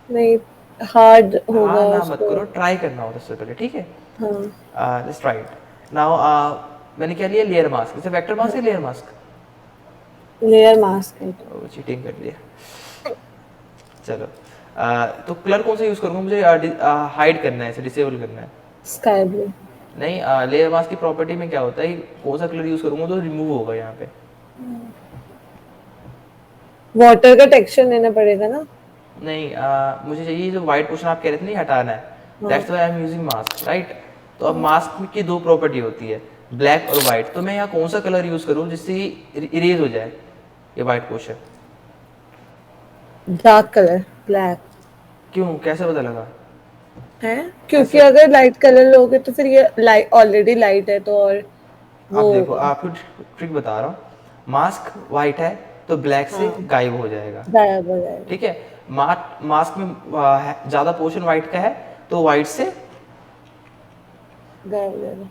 नहीं हार्ड होगा हाँ ना मत उसको। करो, ट्राई करना होता सबसे पहले, ठीक है। हाँ लेट्स ट्राई इट नाउ। मैंने क्या लिया, लेयर मास्क, जैसे वेक्टर मास्क है, लेयर मास्क, लेयर मास्क है। चीटिंग कर लिया। चलो तो कलर कौन सा यूज़ करूँगा, मुझे हाइड करना है, इसे डिसेबल करना है। Sky blue. नहीं, लेयर मास्क की प्रॉपर्टी में क्या होता है, कौन सा कलर यूज़ करूँगा तो रिमूव होगा यहाँ पे। वाटर का टेक्सचर लेना पड़ेगा ना। नहीं, मुझे चाहिए जो वाइट पोर्शन आप कह रहे थे नहीं हटाना है, that's why I am using mask, right. तो अब मास्क की दो प्रॉपर्टी होती है, ब्लैक और वाइट, तो मैं यहाँ कौन सा कलर यूज़ करूँ जिससे इरेज हो जाए ये white portion? Dark colour, black क्यों, कैसे पता लगा? है, क्योंकि कैसे? अगर लाइट कलर लोगे तो फिर ये लाइट ऑलरेडी लाइट है तो और वो अब देखो होगा। आपको ट्रिक बता रहा हूँ, मास्क वाइट है तो ब्लैक से हाँ, गायब हो जाएगा, गायब हो जाएगा। ठीक है। मास्क में ज़्यादा पोर्शन वाइट का है तो वाइट से गायब हो जाएगा।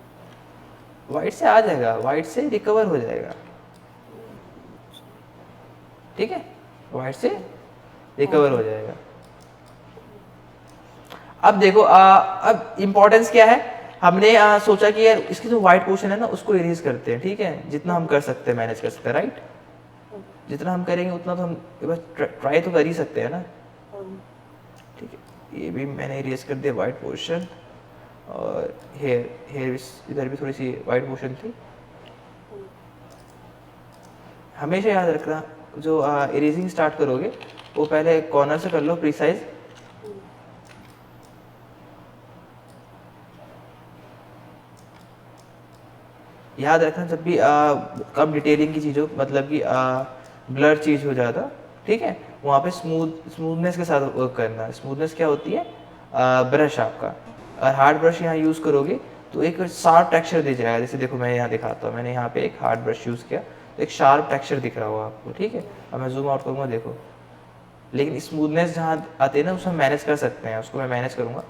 आ जाएगा, वाइट से रिकवर हो जाएगा, ठीक है, वाइट से रिकवर हो जाएगा। अब देखो अब इम्पोर्टेंस क्या है, हमने सोचा कि यार इसकी जो व्हाइट पोर्शन है ना उसको इरेज करते हैं, ठीक है, जितना हम कर सकते हैं मैनेज कर सकते हैं, राइट। जितना हम करेंगे उतना तो हम बस ट्राई तो कर ही सकते हैं ना, ठीक है। ये भी मैंने इरेज कर दिया व्हाइट पोर्शन, और हेयर इधर भी थोड़ी सी व्हाइट पोर्शन थी। हमेशा याद रखना जो इरेजिंग स्टार्ट करोगे वो पहले कॉर्नर से कर लो प्रिसाइज, याद रखना जब भी कम डिटेलिंग की चीज़ हो, मतलब कि ब्लर चीज़ हो ज़्यादा, ठीक है, वहाँ पे स्मूथनेस के साथ वर्क करना। स्मूथनेस क्या होती है, ब्रश आपका, और हार्ड ब्रश यहाँ यूज़ करोगे तो एक शार्प टेक्सचर दे जाएगा। जैसे देखो मैं यहाँ दिखाता हूँ, मैंने यहाँ पे एक हार्ड ब्रश यूज़ किया तो एक शार्प टेक्सचर दिख रहा होगा आपको, ठीक है। अब मैं जूम आउट करूँगा, देखो, लेकिन स्मूथनेस जहाँ आते हैं ना उसमें मैनेज कर सकते हैं, उसको मैं मैनेज करूँगा।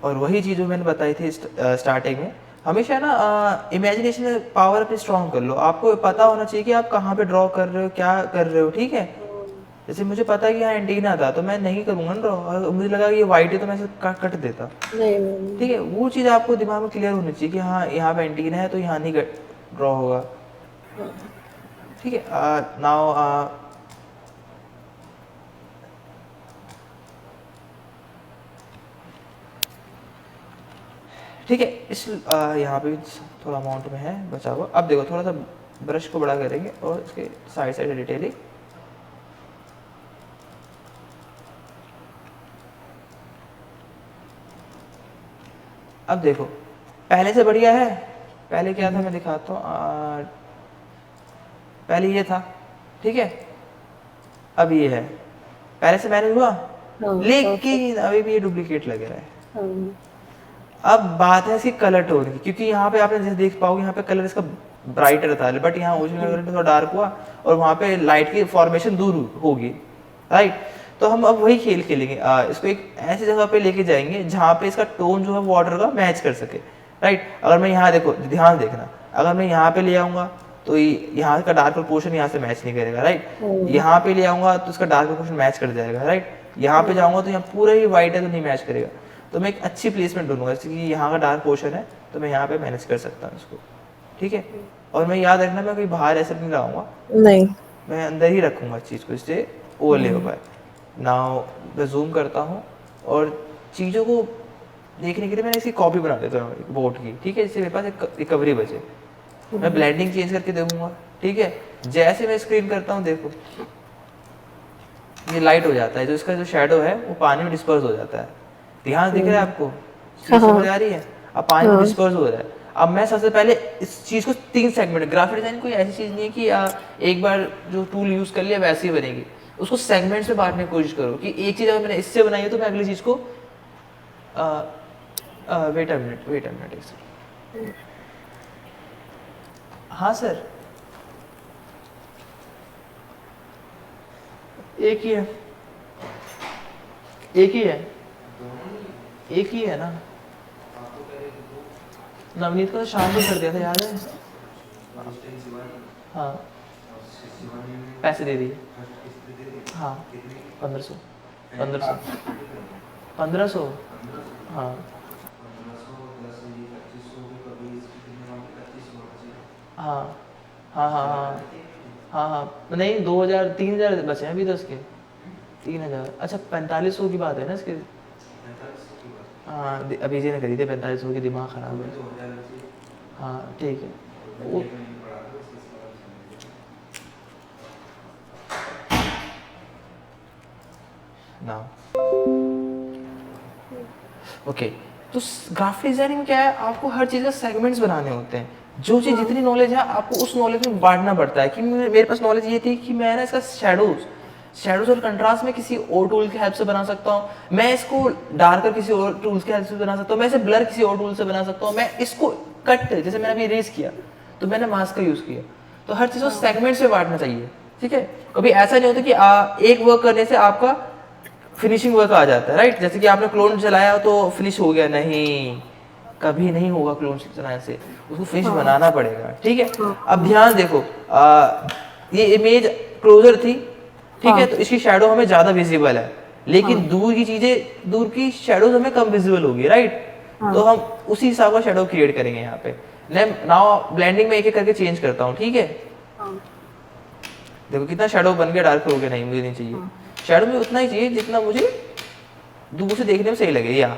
और वही चीज़ जो मैंने बताई थी स्टार्टिंग में, हमेशा ना इमेजिनेशन पावर अपनी स्ट्रॉन्ग कर लो। आपको पता होना चाहिए कि आप कहाँ पे ड्रॉ कर रहे हो, क्या कर रहे हो, ठीक है। जैसे मुझे पता है कि यहाँ एंटीना था तो मैं नहीं करूँगा ना ड्रॉ, और मुझे लगा कि ये वाइट है तो मैं इसे कट देता, नहीं नहीं ठीक है। वो चीज़ आपको दिमाग में क्लियर होनी चाहिए कि हाँ यहाँ पे एंटीना है तो यहाँ नहीं ड्रॉ होगा, ठीक है। नाउ ठीक है, इस यहाँ पे भी थोड़ा अमाउंट में है बचा हुआ। अब देखो थोड़ा सा ब्रश को बड़ा करेंगे और इसके साइड साइड डिटेलिंग, अब देखो पहले से बढ़िया है। पहले क्या था मैं दिखाता हूँ, पहले ये था, ठीक है, अब ये है। पहले से मैनेज हुआ, हाँ, लेकिन अभी भी ये डुप्लीकेट लग रहा है। हाँ, अब बात है इसकी कलर टोन की, क्योंकि यहाँ पे आपने जैसे देख पाओगे यहाँ पे कलर इसका ब्राइटर था, बट यहाँ ओरिजिनल कलर थोड़ा डार्क हुआ और वहाँ पे लाइट की फॉर्मेशन दूर होगी, राइट। तो हम अब वही खेल खेलेंगे, इसको एक ऐसी जगह पे लेके जाएंगे जहाँ पे इसका टोन जो है वाटर का मैच कर सके, राइट। अगर मैं यहाँ देखो, ध्यान देखना, अगर मैं यहाँ पे ले आऊँगा तो यहाँ का डार्क पोर्शन यहाँ से मैच नहीं करेगा, राइट। यहाँ पे ले आऊँगा तो इसका डार्क पोर्शन मैच कर जाएगा, राइट। यहाँ पे जाऊँगा तो यहाँ पूरा ही व्हाइट है तो नहीं मैच करेगा। तो मैं एक अच्छी प्लेसमेंट ढूंढूंगा, जैसे कि यहाँ का डार्क पोर्शन है तो मैं यहाँ पे मैनेज कर सकता हूँ इसको, ठीक है। और मैं याद रखना मैं कोई बाहर ऐसे नहीं लगाऊंगा, नहीं, मैं अंदर ही रखूंगा इस चीज़ को, इससे ओवरले हो पाए। नाउ मैं जूम करता हूँ और चीज़ों को देखने के लिए मैंने इसकी कॉपी बना देता हूँ एक बोर्ड की, ठीक है, जिससे मेरे पास एक रिकवरी बचे। मैं ब्लेंडिंग चेंज करके देखूंगा, ठीक है। जैसे मैं स्क्रीन करता हूँ देखो ये लाइट हो जाता है, जो इसका जो शेडो है वो पानी में डिस्पर्स हो जाता है। ध्यान दिख रहा है आपको, चीज समझ आ रही है। अब पानी में डिस्पर्स हो रहा है। अब मैं सबसे पहले इस चीज को 3 सेगमेंट, ग्राफिक डिजाइन कोई ऐसी चीज नहीं है कि एक बार जो टूल यूज कर लिया वैसे ही बनेगी, उसको सेगमेंट्स में बांटने की कोशिश करो कि एक चीज अगर मैंने इससे बनाई है तो मैं अगली चीज को वेट अ मिनट एक सेकंड। हाँ सर, एक ही है, एक ही है, एक ही है ना। नवनीत को तो शाम को कर दिया था, याद है? हाँ, पैसे दे दिए। हाँ, 1500 1500 हाँ हाँ हाँ हाँ हाँ हाँ हाँ, नहीं 2000 3000 बचे हैं अभी 10 के, 3000। अच्छा 4500 की बात है ना इसके। हाँ अभी जी ने करी थी 4500 की, दिमाग खराब है। हाँ ठीक है, वो नाउ ओके। तो ग्राफिक डिजाइनिंग क्या है, आपको हर चीज़ का सेगमेंट्स बनाने होते हैं। जो चीज़ जितनी नॉलेज है आपको उस नॉलेज में बांटना पड़ता है। कि मेरे पास नॉलेज ये थी कि मैं ना इसका शेडोज और कंट्रास्ट में किसी और टूल की हेल्प से बना सकता हूँ, मैं इसको डार्कर किसी और टूल्स की हेल्प से बना सकता हूँ, मैं इसे ब्लर किसी और टूल से बना सकता हूँ, मैं इसको कट, जैसे मैंने अभी इरेज किया तो मैंने मास्क का यूज़ किया। तो हर चीज़ को सेगमेंट्स में बांटना चाहिए, ठीक है। कभी ऐसा नहीं होता कि एक वर्क करने से आपका फिनिशिंग वर्क आ जाता है, राइट। जैसे कि आपने क्लोन चलाया तो फिनिश हो गया, नहीं, कभी नहीं होगा क्लोन चलाने से, उसको फिनिश बनाना पड़ेगा, ठीक है। अब ध्यान देखो, ये इमेज क्लोजर थी, ठीक है, तो इसकी शेडो हमें ज़्यादा विजिबल है, लेकिन दूर की चीज़ें, दूर की शेडोज हमें कम विजिबल होगी, राइट। तो हम उसी हिसाब का शेडो क्रिएट करेंगे यहाँ पे। नाउ ब्लेंडिंग में एक एक करके चेंज करता हूँ, ठीक है। देखो कितना शेडो बन गया, डार्क हो गया, नहीं मुझे नहीं चाहिए। शेडो में उतना ही चाहिए जितना मुझे दूर से देखने में सही लगे, या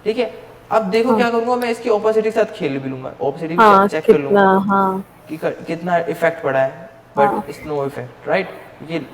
ठीक है। अब देखो क्या करूंगा मैं, इसकी ओपेसिटी के साथ खेल भी लूंगा, ओपेसिटी चेक कर लूंगा कि कितना इफेक्ट पड़ा है, but it's no effect, right. ये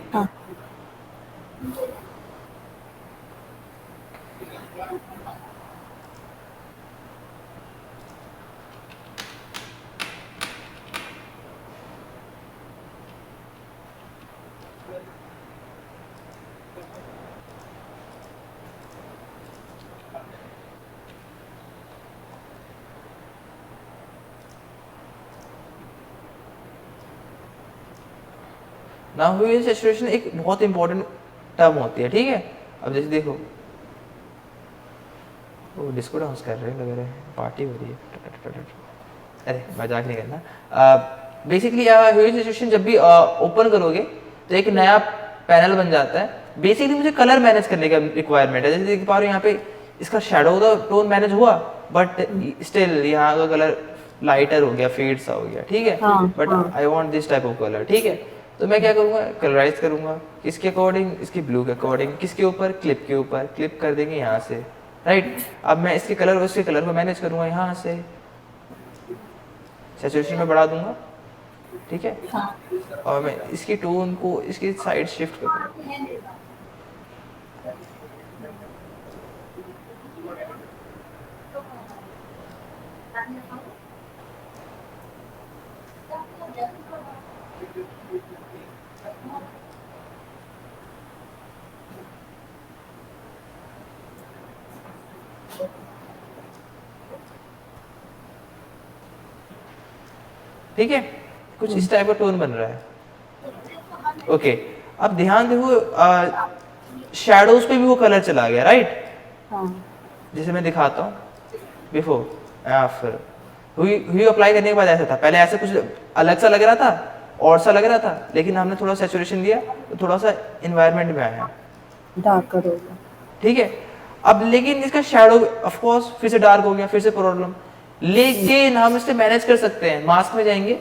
ना हुई सैचुरेशन एक बहुत इंपॉर्टेंट टर्म होती है, ठीक है। अब जैसे देखो, वो डिस्को डांस कर रहे हैं, लग रहा है पार्टी हो रही है, अरे मजाक नहीं करना। बेसिकली ह्यूइंग सैचुरेशन जब भी ओपन करोगे तो एक नया पैनल बन जाता है। बेसिकली मुझे कलर मैनेज करने का रिक्वायरमेंट है। जैसे देख पा रहे हो यहाँ पे इसका शेडो का टोन मैनेज हुआ, बट स्टिल यहाँ का कलर लाइटर हो गया, फेड सा हो गया, ठीक है। But I want this type of colour, ठीक है। तो मैं क्या करूँगा, कलराइज करूँगा किसके अकॉर्डिंग, इसके ब्लू के अकॉर्डिंग, किसके ऊपर, क्लिप के ऊपर, क्लिप कर देंगे यहाँ से, राइट। अब मैं इसके कलर और इसके कलर को मैनेज करूँगा यहाँ से, सैचुरेशन में बढ़ा दूंगा, ठीक है। और मैं इसकी टोन को इसकी साइड शिफ्ट करूँगा, ठीक है। कुछ इस टाइप का टोन बन रहा है, ओके। अब ध्यान देखो, शैडोज पे भी वो कलर चला गया, राइट। जैसे मैं दिखाता हूँ बिफोर आफ्टर, हुई अप्लाई करने के बाद ऐसा था, पहले ऐसे कुछ अलग सा लग रहा था और सा लग रहा था, लेकिन हमने थोड़ा सैचुरेशन दिया तो थोड़ा सा इन्वायरमेंट में आया, डार्कर हो गया, ठीक है। अब लेकिन इसका शेडो ऑफ कोर्स फिर से डार्क हो गया, फिर से प्रॉब्लम, लेकिन हम इसे मैनेज कर सकते हैं। मास्क में जाएंगे,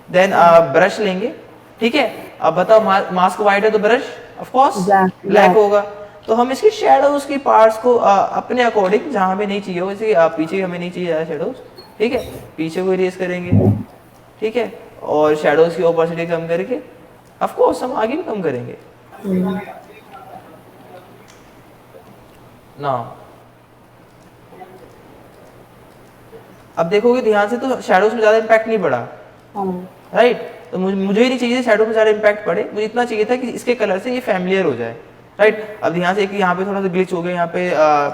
देन ब्रश लेंगे, ठीक है। अब बताओ, मास्क व्हाइट है तो ब्रश ऑफ कोर्स ब्लैक होगा। तो हम इसकी शेडोज की पार्ट्स को अपने अकॉर्डिंग, जहां हमें नहीं चाहिए हो, जैसे पीछे हमें नहीं चाहिए शेडोज, ठीक है, पीछे को इरेज करेंगे, ठीक है। और शेडोज की ओपेसिटी कम करके ऑफ कोर्स हम आगे भी कम करेंगे ना। अब देखोगे ध्यान से तो शैडोज में ज्यादा इम्पैक्ट नहीं पड़ा, राइट। तो मुझे ही नहीं चाहिए शैडो में ज्यादा इम्पैक्ट पड़े, मुझे इतना चाहिए था कि इसके कलर से ये फैमिलियर हो जाए, राइट। अब ध्यान से एक यहाँ पे थोड़ा सा ग्लिच हो गया, यहाँ पे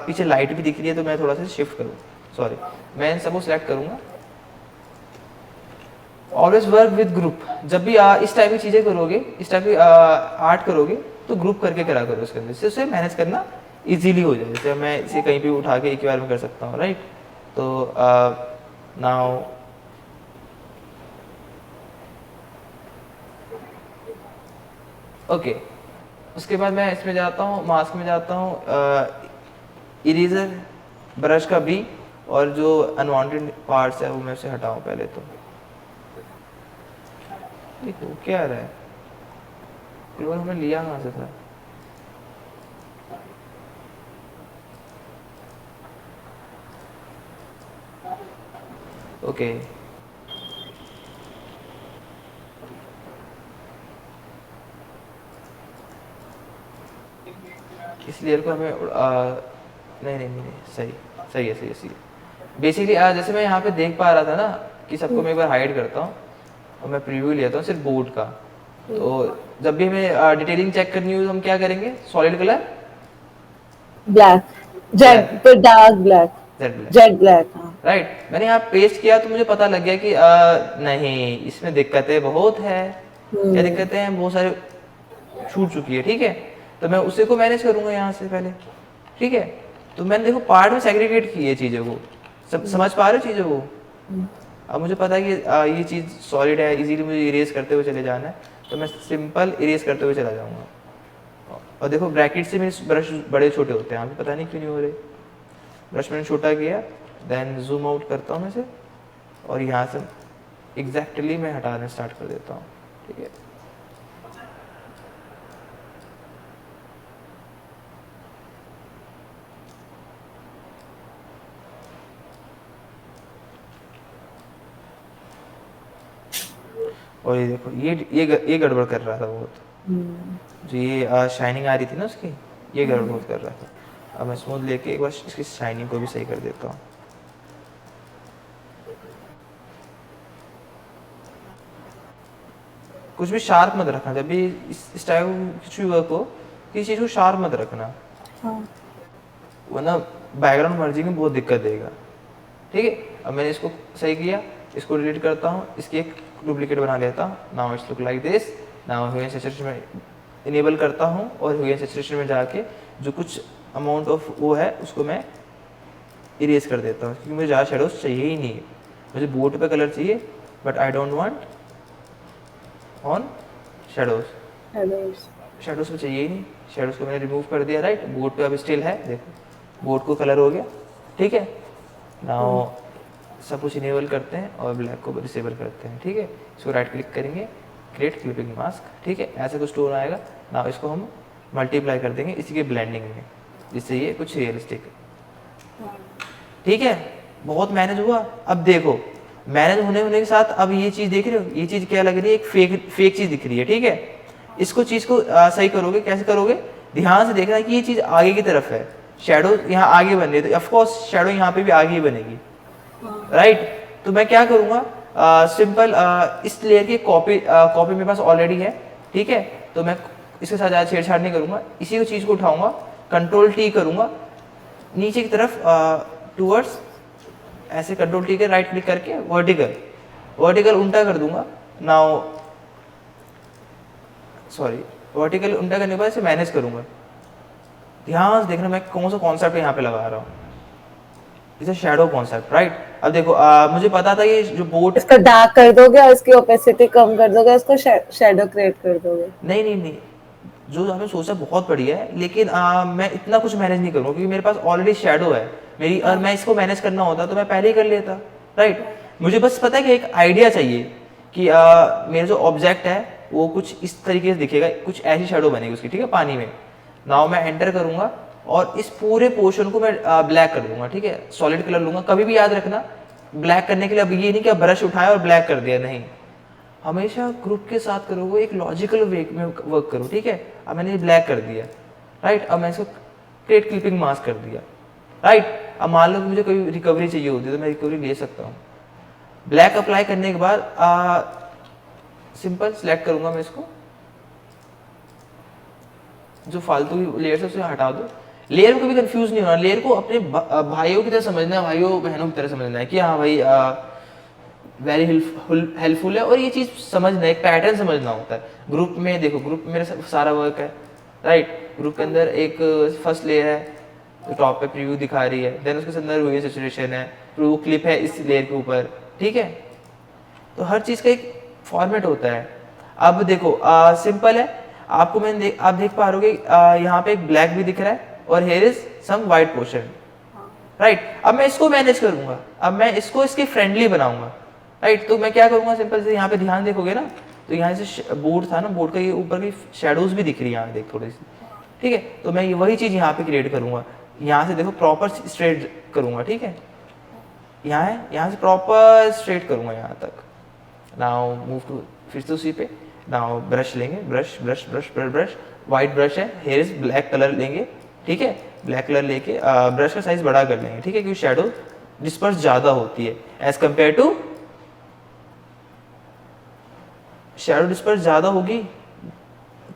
पीछे लाइट भी दिख रही है, तो मैं थोड़ा सा शिफ्ट करूँ, सॉरी, मैं इन सबको सिलेक्ट करूंगा। Always work with group. जब भी इस टाइप की चीजें करोगे, इस टाइप की आर्ट करोगे, तो ग्रुप करके करा करो उसके अंदर, इससे मैनेज करना इजीली हो जाए। जैसे मैं इसे कहीं भी उठा के एक ही बार में कर सकता हूँ, राइट। तो नाउ ओके, उसके बाद मैं इसमें जाता हूँ, मास्क में जाता हूँ, इरेजर ब्रश का बी, और जो अनवांटेड पार्ट्स है वो मैं उसे हटाऊँ पहले। तो देखो क्या आ रहा है, क्लोन हमने लिया कहाँ से था, ओके। इस लेयर को हमें नहीं नहीं नहीं नहीं, सही सही है, सही है, सही है। बेसिकली जैसे मैं यहाँ पे देख पा रहा था ना कि सबको मैं एक बार हाइड करता हूँ और मैं प्रीव्यू लेता हूँ सिर्फ बोर्ड का। तो जब भी हमें डिटेलिंग चेक करनी हो तो हम क्या करेंगे, सॉलिड कलर ब्लैक, जेड पर dark black, Z black, Z black. हाँ राइट। मैंने यहाँ पेस्ट किया तो मुझे पता लग गया कि नहीं, इसमें दिक्कतें बहुत है, क्या दिक्कतें हैं, बहुत सारे छूट चुकी है, ठीक है। तो मैं उसी को मैनेज करूंगा यहाँ से पहले, ठीक है। तो मैंने देखो पार्ट में सेग्रीगेट की है चीज़ों को, समझ पा रहे हो चीज़ों को। अब मुझे पता है कि ये चीज़ सॉलिड है, इजीली मुझे इरेज करते हुए चले जाना है, तो मैं सिंपल इरेज करते हुए चला जाऊंगा। और देखो ब्रैकेट से मेरे ब्रश बड़े छोटे होते हैं, अभी पता नहीं क्यों नहीं हो रहे। ब्रश मैंने छोटा किया, देन जूम आउट करता हूँ मैं से, और यहाँ से एग्जैक्टली मैं हटाना स्टार्ट कर देता हूँ, ठीक है। और ये देखो ये गड़बड़ कर रहा था बहुत, जो ये शाइनिंग आ रही थी ना उसकी, ये गड़बड़ बहुत कर रहा था। अब मैं स्मूथ लेके एक बार इसकी शाइनिंग को भी सही कर देता हूँ। कुछ भी शार्प मत रखना, जब भी इस टाइप कुछ भी वर्क हो, किसी चीज़ को शार्प मत रखना, वरना बैकग्राउंड मर्जिंग में बहुत दिक्कत देगा, ठीक है। अब मैंने इसको सही किया, इसको डिलीट करता हूँ, इसकी एक डुप्लीकेट बना लेता हूँ। Now it's look like this. Now hue and saturation में इनेबल करता हूँ और ह्यू एंड सैचुरेशन में जाके जो कुछ अमाउंट ऑफ वो है उसको मैं इरेज कर देता हूँ, क्योंकि मुझे ज़्यादा शेडोज चाहिए ही नहीं है। मुझे बोर्ड पे कलर चाहिए, but I don't want on shadows. Shadows को चाहिए ही नहीं, शेडोज को मैंने रिमूव कर दिया, राइट। बोर्ड पे अब स्टिल है, देखो बोर्ड को कलर हो गया, ठीक है। नाउ सब कुछ इनेबल करते हैं और ब्लैक को डिसेबल करते हैं, ठीक है। इसको राइट क्लिक करेंगे, क्रिएट क्लिपिंग मास्क, ठीक है। ऐसे कुछ टोन आएगा। नाउ इसको हम मल्टीप्लाई कर देंगे इसी के ब्लेंडिंग में, जिससे ये कुछ रियलिस्टिक, ठीक है। बहुत मैनेज हुआ। अब देखो मैनेज होने के साथ अब ये चीज़ देख रहे हो, ये चीज़ क्या लग रही है, एक फेक चीज़ दिख रही है, ठीक है। इसको चीज़ को सही करोगे, कैसे करोगे, ध्यान से देखना कि ये चीज़ आगे की तरफ है, शेडो यहाँ आगे बन रही है, तो ऑफकोर्स शेडो यहाँ पे भी आगे ही बनेगी, राइट। तो मैं क्या करूँगा, सिंपल इस लेयर की कॉपी मेरे पास ऑलरेडी है, ठीक है। तो मैं इसके साथ ज़्यादा छेड़छाड़ नहीं करूँगा, इसी को चीज़ को उठाऊंगा, कंट्रोल टी करूँगा, नीचे की तरफ टूवर्ड्स ऐसे कंट्रोल टी के राइट क्लिक करके वर्टिकल उल्टा कर दूंगा। नाउ सॉरी, वर्टिकल उल्टा करने के बाद इसे मैनेज करूंगा। ध्यान से देखना मैं कौन सा कॉन्सेप्ट यहाँ पे लगा रहा हूँ, इसे शैडो कॉन्सेप्ट, राइट। अब देखो मुझे पता था ये जो बोर्ड, इसका डार्क कर दोगे और इसकी ओपेसिटी कम कर दोगे, इसको शैडो क्रिएट कर दोगे। नहीं, जो आपने सोचा बहुत बढ़िया है, लेकिन मैं इतना कुछ मैनेज नहीं करूँगा, क्योंकि मेरे पास ऑलरेडी शैडो है मेरी, और मैं इसको मैनेज करना होता तो मैं पहले ही कर लेता, राइट। मुझे बस पता है कि एक आइडिया चाहिए कि मेरा जो ऑब्जेक्ट है वो कुछ इस तरीके से दिखेगा, कुछ ऐसी शैडो बनेगी उसकी, ठीक है, पानी में। नाउ मैं एंटर करूंगा और इस पूरे पोर्शन को मैं ब्लैक कर दूंगा, ठीक है। सॉलिड कलर लूंगा, कभी भी याद रखना ब्लैक करने के लिए अब ये नहीं कि ब्रश उठाया और ब्लैक कर दिया, नहीं, हमेशा ग्रुप के साथ करोगे, एक लॉजिकल वे में वर्क करो, ठीक है। अब मैंने ब्लैक कर दिया, राइट। अब मैं इसको क्रिएट क्लिपिंग मास्क कर दिया, राइट। अब मान लो कि मुझे कोई रिकवरी चाहिए होती है तो मैं रिकवरी ले सकता हूँ। ब्लैक अप्लाई करने के बाद सिंपल सिलेक्ट करूंगा मैं इसको, जो फालतू की लेयर से उसे हटा दो। लेयर को कभी कंफ्यूज नहीं होना, लेयर को अपने भाइयों की तरह समझना है, भाइयों बहनों की तरह समझना है कि हाँ भाई वेरी हेल्पफुल है, और ये चीज़ समझना, एक पैटर्न समझना होता है। ग्रुप में देखो, ग्रुप में मेरा सारा वर्क है, राइट। ग्रुप के अंदर एक फर्स्ट लेयर है जो टॉप पे प्रीव्यू दिखा रही है, देन उसके अंदर हुई सिचुएशन है, फिर वो क्लिप है इस लेयर के ऊपर, ठीक है। तो हर चीज़ का एक फॉर्मेट होता है। अब देखो सिंपल है, आपको आप देख पा रहे हो यहाँ पे एक ब्लैक भी दिख रहा है और here is some white portion, right. अब मैं इसको मैनेज करूंगा, अब मैं इसको इसके फ्रेंडली बनाऊंगा, राइट। तो मैं क्या करूंगा, सिंपल से यहाँ पे ध्यान देखोगे ना, तो यहाँ से बोर्ड था ना, बोर्ड का ये ऊपर की शेडोज भी दिख रही है यहाँ, देख थोड़ी सी, ठीक है। तो मैं वही चीज़ यहाँ पे क्रिएट करूंगा, यहाँ से देखो प्रॉपर स्ट्रेट करूंगा, ठीक है। यहाँ से प्रॉपर स्ट्रेट करूंगा यहाँ तक। नाउ मूव टू, फिर से उसी पे नाउ ब्रश लेंगे, brush brush brush brush brush, white brush है, हेयर इज ब्लैक कलर लेंगे, ठीक है, ब्लैक कलर लेके ब्रश का साइज बड़ा कर लेंगे, ठीक है, क्योंकि शेडो डिस्पर्स ज़्यादा होती है as compare to, shadow disperse ज़्यादा होगी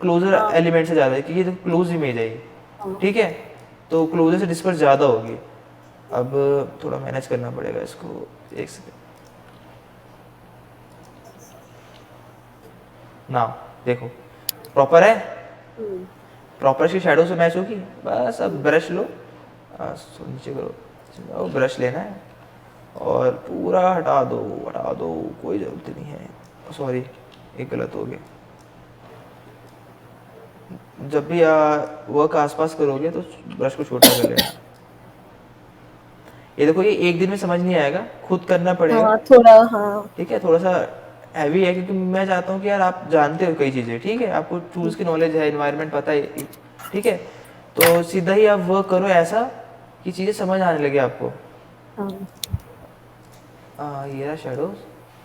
क्लोजर एलिमेंट से ज़्यादा, क्योंकि ये तो क्लोज इमेज है ये, ठीक है, तो क्लोजर से डिस्पर्स ज़्यादा होगी। अब थोड़ा मैनेज करना पड़ेगा इसको, एक सेकेंड ना, देखो प्रॉपर है, प्रॉपर की शेडो से मैच होगी। बस अब ब्रश लो, नीचे करो, ब्रश लेना है और पूरा हटा दो, कोई ज़रूरत नहीं है, सॉरी एक गलत हो गया। जब भी वर्क आसपास करोगे तो ब्रश को छोटा कर लेना। ये देखो, ये एक दिन में समझ नहीं आएगा, खुद करना पड़ेगा। हाँ, थोड़ा, हाँ ठीक है, थोड़ा सा हैवी है, क्योंकि मैं चाहता हूँ कि यार आप जानते हो कई चीज़ें, ठीक है, आपको टूल्स की नॉलेज है, इन्वायरमेंट पता है, ठीक है, तो सीधा ही आप वर्क करो ऐसा कि चीज़ें समझ आने लगे आपको। ये रहा शेडोज,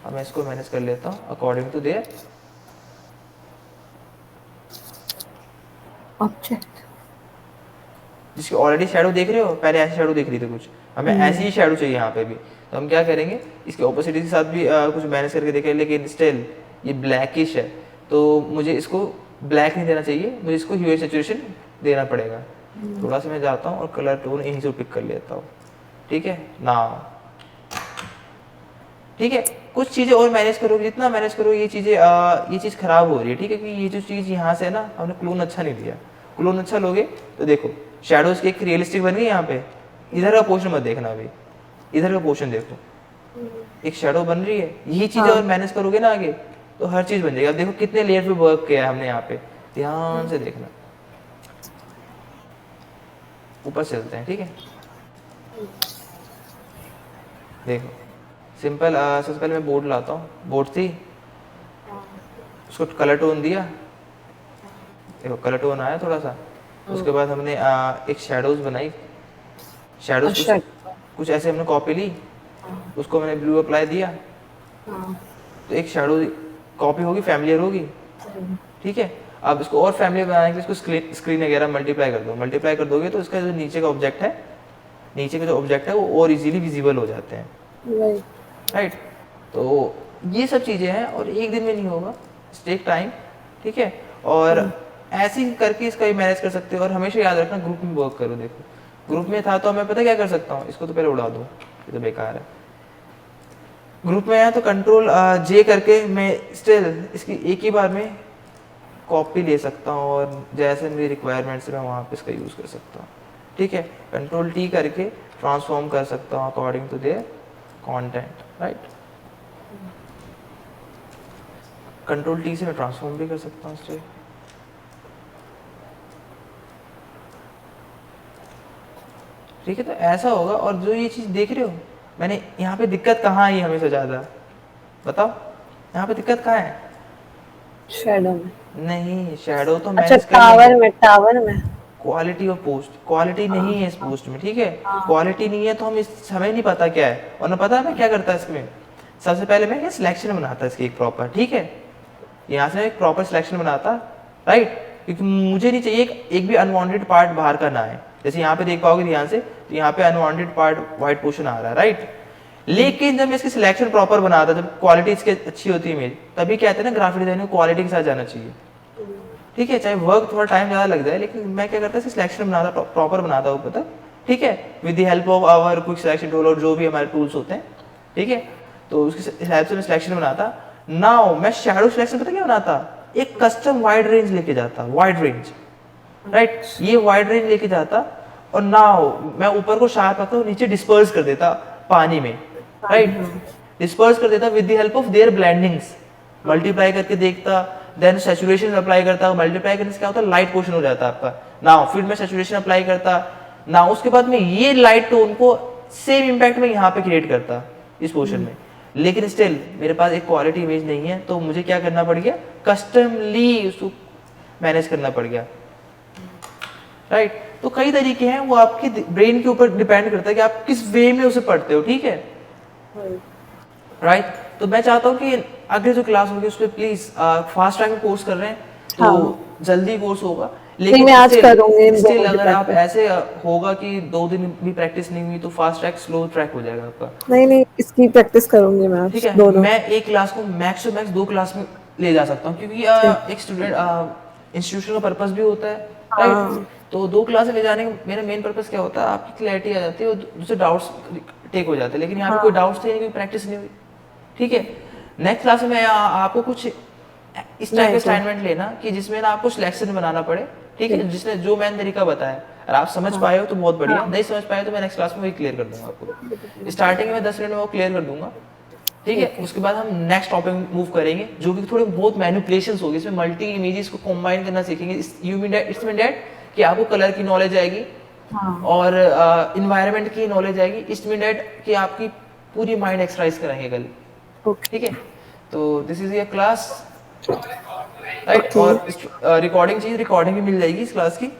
अब मैं इसको मैनेज कर लेता हूँ अकॉर्डिंग टू देयर ऑब्जेक्ट। जिसकी ऑलरेडी शेडो देख रहे हो, पहले ऐसी शेडो देख रही थी कुछ, हमें ऐसी ही शेडो चाहिए यहाँ पे भी, तो हम क्या करेंगे, इसके ऑपोजिट के साथ भी कुछ मैनेज करके देखें, लेकिन स्टिल ये ब्लैकिश है, तो मुझे इसको ब्लैक नहीं देना चाहिए, मुझे इसको ह्यू सैचुरेशन देना पड़ेगा। थोड़ा सा मैं जाता हूँ और कलर टोन यहीं से पिक कर लेता हूँ, ठीक है ना, ठीक है, कुछ चीज़ें और मैनेज करोगे, जितना मैनेज करोगे ये चीज़ खराब हो रही है, ठीक है, क्योंकि ये जो चीज़ यहाँ से है ना, हमने क्लोन अच्छा नहीं दिया, क्लोन अच्छा लोगे तो देखो शेडोज की एक रियलिस्टिक बन गई यहाँ पे, इधर का पोर्शन मत देखना अभी, इधर का पोर्शन देखो, एक शेडो बन रही है, यही चीज़ें और मैनेज करोगे ना आगे तो हर चीज़ बन जाएगी। अब देखो कितने लेयर पे वर्क किया है हमने यहाँ पे, ध्यान से देखना, ऊपर चलते हैं, ठीक है, देखो सिंपल, सबसे पहले मैं बोर्ड लाता हूँ, बोर्ड थी, उसको कलर टोन दिया, देखो कलर टोन आया थोड़ा सा, उसके बाद हमने एक शेडोज बनाई, शेडोज कुछ ऐसे हमने कॉपी ली, उसको मैंने ब्लू अप्लाई दिया, तो एक शेडो कॉपी होगी, फैमिलियर होगी, ठीक है। अब इसको और फैमिलियर बनाने के लिए इसको स्क्रीन वगैरह मल्टीप्लाई कर दो, मल्टीप्लाई कर दोगे तो इसका जो नीचे का ऑब्जेक्ट है, नीचे का जो ऑब्जेक्ट है वो और इजीली विजिबल हो जाते हैं, राइट। तो ये सब चीज़ें हैं और एक दिन में नहीं होगा, टेक टाइम, ठीक है, और ऐसे ही करके इसका भी मैनेज कर सकते हो। और हमेशा याद रखना ग्रुप में वर्क करो, देखो ग्रुप में था तो मैं पता क्या कर सकता हूँ, इसको तो पहले उड़ा दूँ, ये तो बेकार है। ग्रुप में है तो कंट्रोल जे करके मैं स्टिल इसकी एक ही बार में कॉपी ले सकता हूँ और जैसे मेरी रिक्वायरमेंट्स है मैं वहाँ पे इसका यूज़ कर सकता हूँ, ठीक है। कंट्रोल टी करके ट्रांसफॉर्म कर सकता हूँ according to their content, right. Control T से मैं ट्रांसफॉर्म भी कर सकता हूँ इससे, ठीक है। तो ऐसा होगा। और जो ये चीज़ देख रहे हो, मैंने यहाँ पे दिक्कत कहाँ आई हमेशा ज़्यादा, बताओ यहाँ पे दिक्कत कहाँ है? शैडो में नहीं, शैडो तो अच्छा, मैनेज कर टावर में क्वालिटी ऑफ पोस्ट, क्वालिटी नहीं है इस पोस्ट में, ठीक है। क्वालिटी नहीं है तो हमें नहीं पता क्या है। और ना पता है मैं क्या करता है इसमें, सबसे पहले मैं सिलेक्शन बनाता इसकी एक प्रॉपर, ठीक है, यहाँ से एक प्रॉपर सिलेक्शन बनाता, राइट, क्योंकि मुझे नहीं चाहिए एक भी अनवांटेड पार्ट बाहर का ना है। जैसे यहाँ पे देख पाओगे ध्यान से, तो यहाँ पे अनवांटेड पार्ट व्हाइट पोर्शन आ रहा है, राइट। लेकिन जब मैं इसकी सिलेक्शन प्रॉपर बनाता, जब क्वालिटी इसकी अच्छी होती है इमेज, तभी कहते हैं ना ग्राफिक डिजाइन में क्वालिटी के साथ जाना चाहिए, ठीक है। चाहे वर्क थोड़ा टाइम ज़्यादा लग जाए, लेकिन मैं क्या करता है सिलेक्शन बनाता, प्रॉपर बनाता हूँ पता, ठीक है, with the help of our quick selection tool और जो भी हमारे टूल्स होते हैं, ठीक है। तो उसकी हेल्प से मैं सिलेक्शन बनाता। नाउ मैं शैडो सिलेक्शन पता क्या बनाता, एक कस्टम वाइड रेंज लेके जाता, वाइड रेंज, राइट, ये वाइड रेंज लेके जाता। और नाउ मैं ऊपर को शार्प रखता हूँ, नीचे डिस्पर्स कर देता पानी में, राइट, डिस्पर्स कर देता with the help of their blendings, multiply करके देखता, देन सैचुरेशन अप्लाई करता, मल्टीप्लाई करने से क्या होता है लाइट पोर्शन हो जाता है आपका। नाउ फिर मैं सैचुरेशन अप्लाई करता, नाउ उसके बाद में ये लाइट टोन को सेम इंपैक्ट में यहाँ पे क्रिएट करता इस पोर्शन में। लेकिन स्टिल मेरे पास एक क्वालिटी इमेज नहीं है, तो मुझे क्या करना पड़ गया, कस्टमली उसको मैनेज करना पड़ गया, राइट। तो कई तरीके हैं, वो आपके ब्रेन के ऊपर डिपेंड करता है कि आप किस वे में उसे पढ़ते हो, ठीक है, राइट। तो मैं चाहता हूँ कि अगली जो क्लास होगी उस पर प्लीज फास्ट ट्रैक में कोर्स कर रहे हैं तो हाँ। जल्दी कोर्स होगा, नहीं, मैं आज करूंगी इन स्टिल दोनों की अगर आप practice। ऐसे होगा कि 2 दिन भी प्रैक्टिस नहीं हुई तो फास्ट ट्रैक स्लो ट्रैक हो जाएगा आपका। नहीं नहीं, इसकी प्रैक्टिस करूंगी मैं ठीक आज है, दोनों। मैं एक क्लास को मैक्स टू मैक्स 2 क्लास में ले जा सकता हूँ क्योंकि ठीक। एक स्टूडेंट इंस्टीट्यूशन का पर्पस भी होता है, राइट। हाँ तो 2 क्लास ले जाने का मेरा मेन पर्पस क्या होता है, आपकी क्लैरिटी आ जाती है और दूसरे डाउट्स टेक हो जाते हैं, लेकिन यहाँ पे कोई हाँ डाउट्स थे नहीं, कोई प्रैक्टिस नहीं हुई। ठीक है, नेक्स्ट क्लास में मैं आपको कुछ इस टाइप का नहीं तो असाइनमेंट लेना कि जिसमें ना आपको सिलेक्शन बनाना पड़े, ठीक है, ठीक। जिसने जो मैंने तरीका बताया अगर आप समझ हाँ पाए हो तो बहुत बढ़िया, हाँ नहीं समझ पाए तो मैं नेक्स्ट क्लास में वही क्लियर कर दूंगा आपको। स्टार्टिंग में 10 मिनट में वो क्लियर कर दूंगा, ठीक है। ठीक है। उसके बाद हम नेक्स्ट टॉपिक मूव करेंगे जो कि थोड़े बहुत मैनिपुलेशंस होगी, इसमें मल्टी इमेजेस को कंबाइन करना सीखेंगे। You mean that, it's mean that कि आपको कलर की नॉलेज आएगी हाँ और इन्वायरमेंट की नॉलेज आएगी। इट्स मीन दैट कि आपकी पूरी माइंड एक्सरसाइज कराएंगे कल, ओके ठीक है। तो this is your class, right. Okay. और रिकॉर्डिंग चाहिए, रिकॉर्डिंग भी मिल जाएगी इस क्लास की।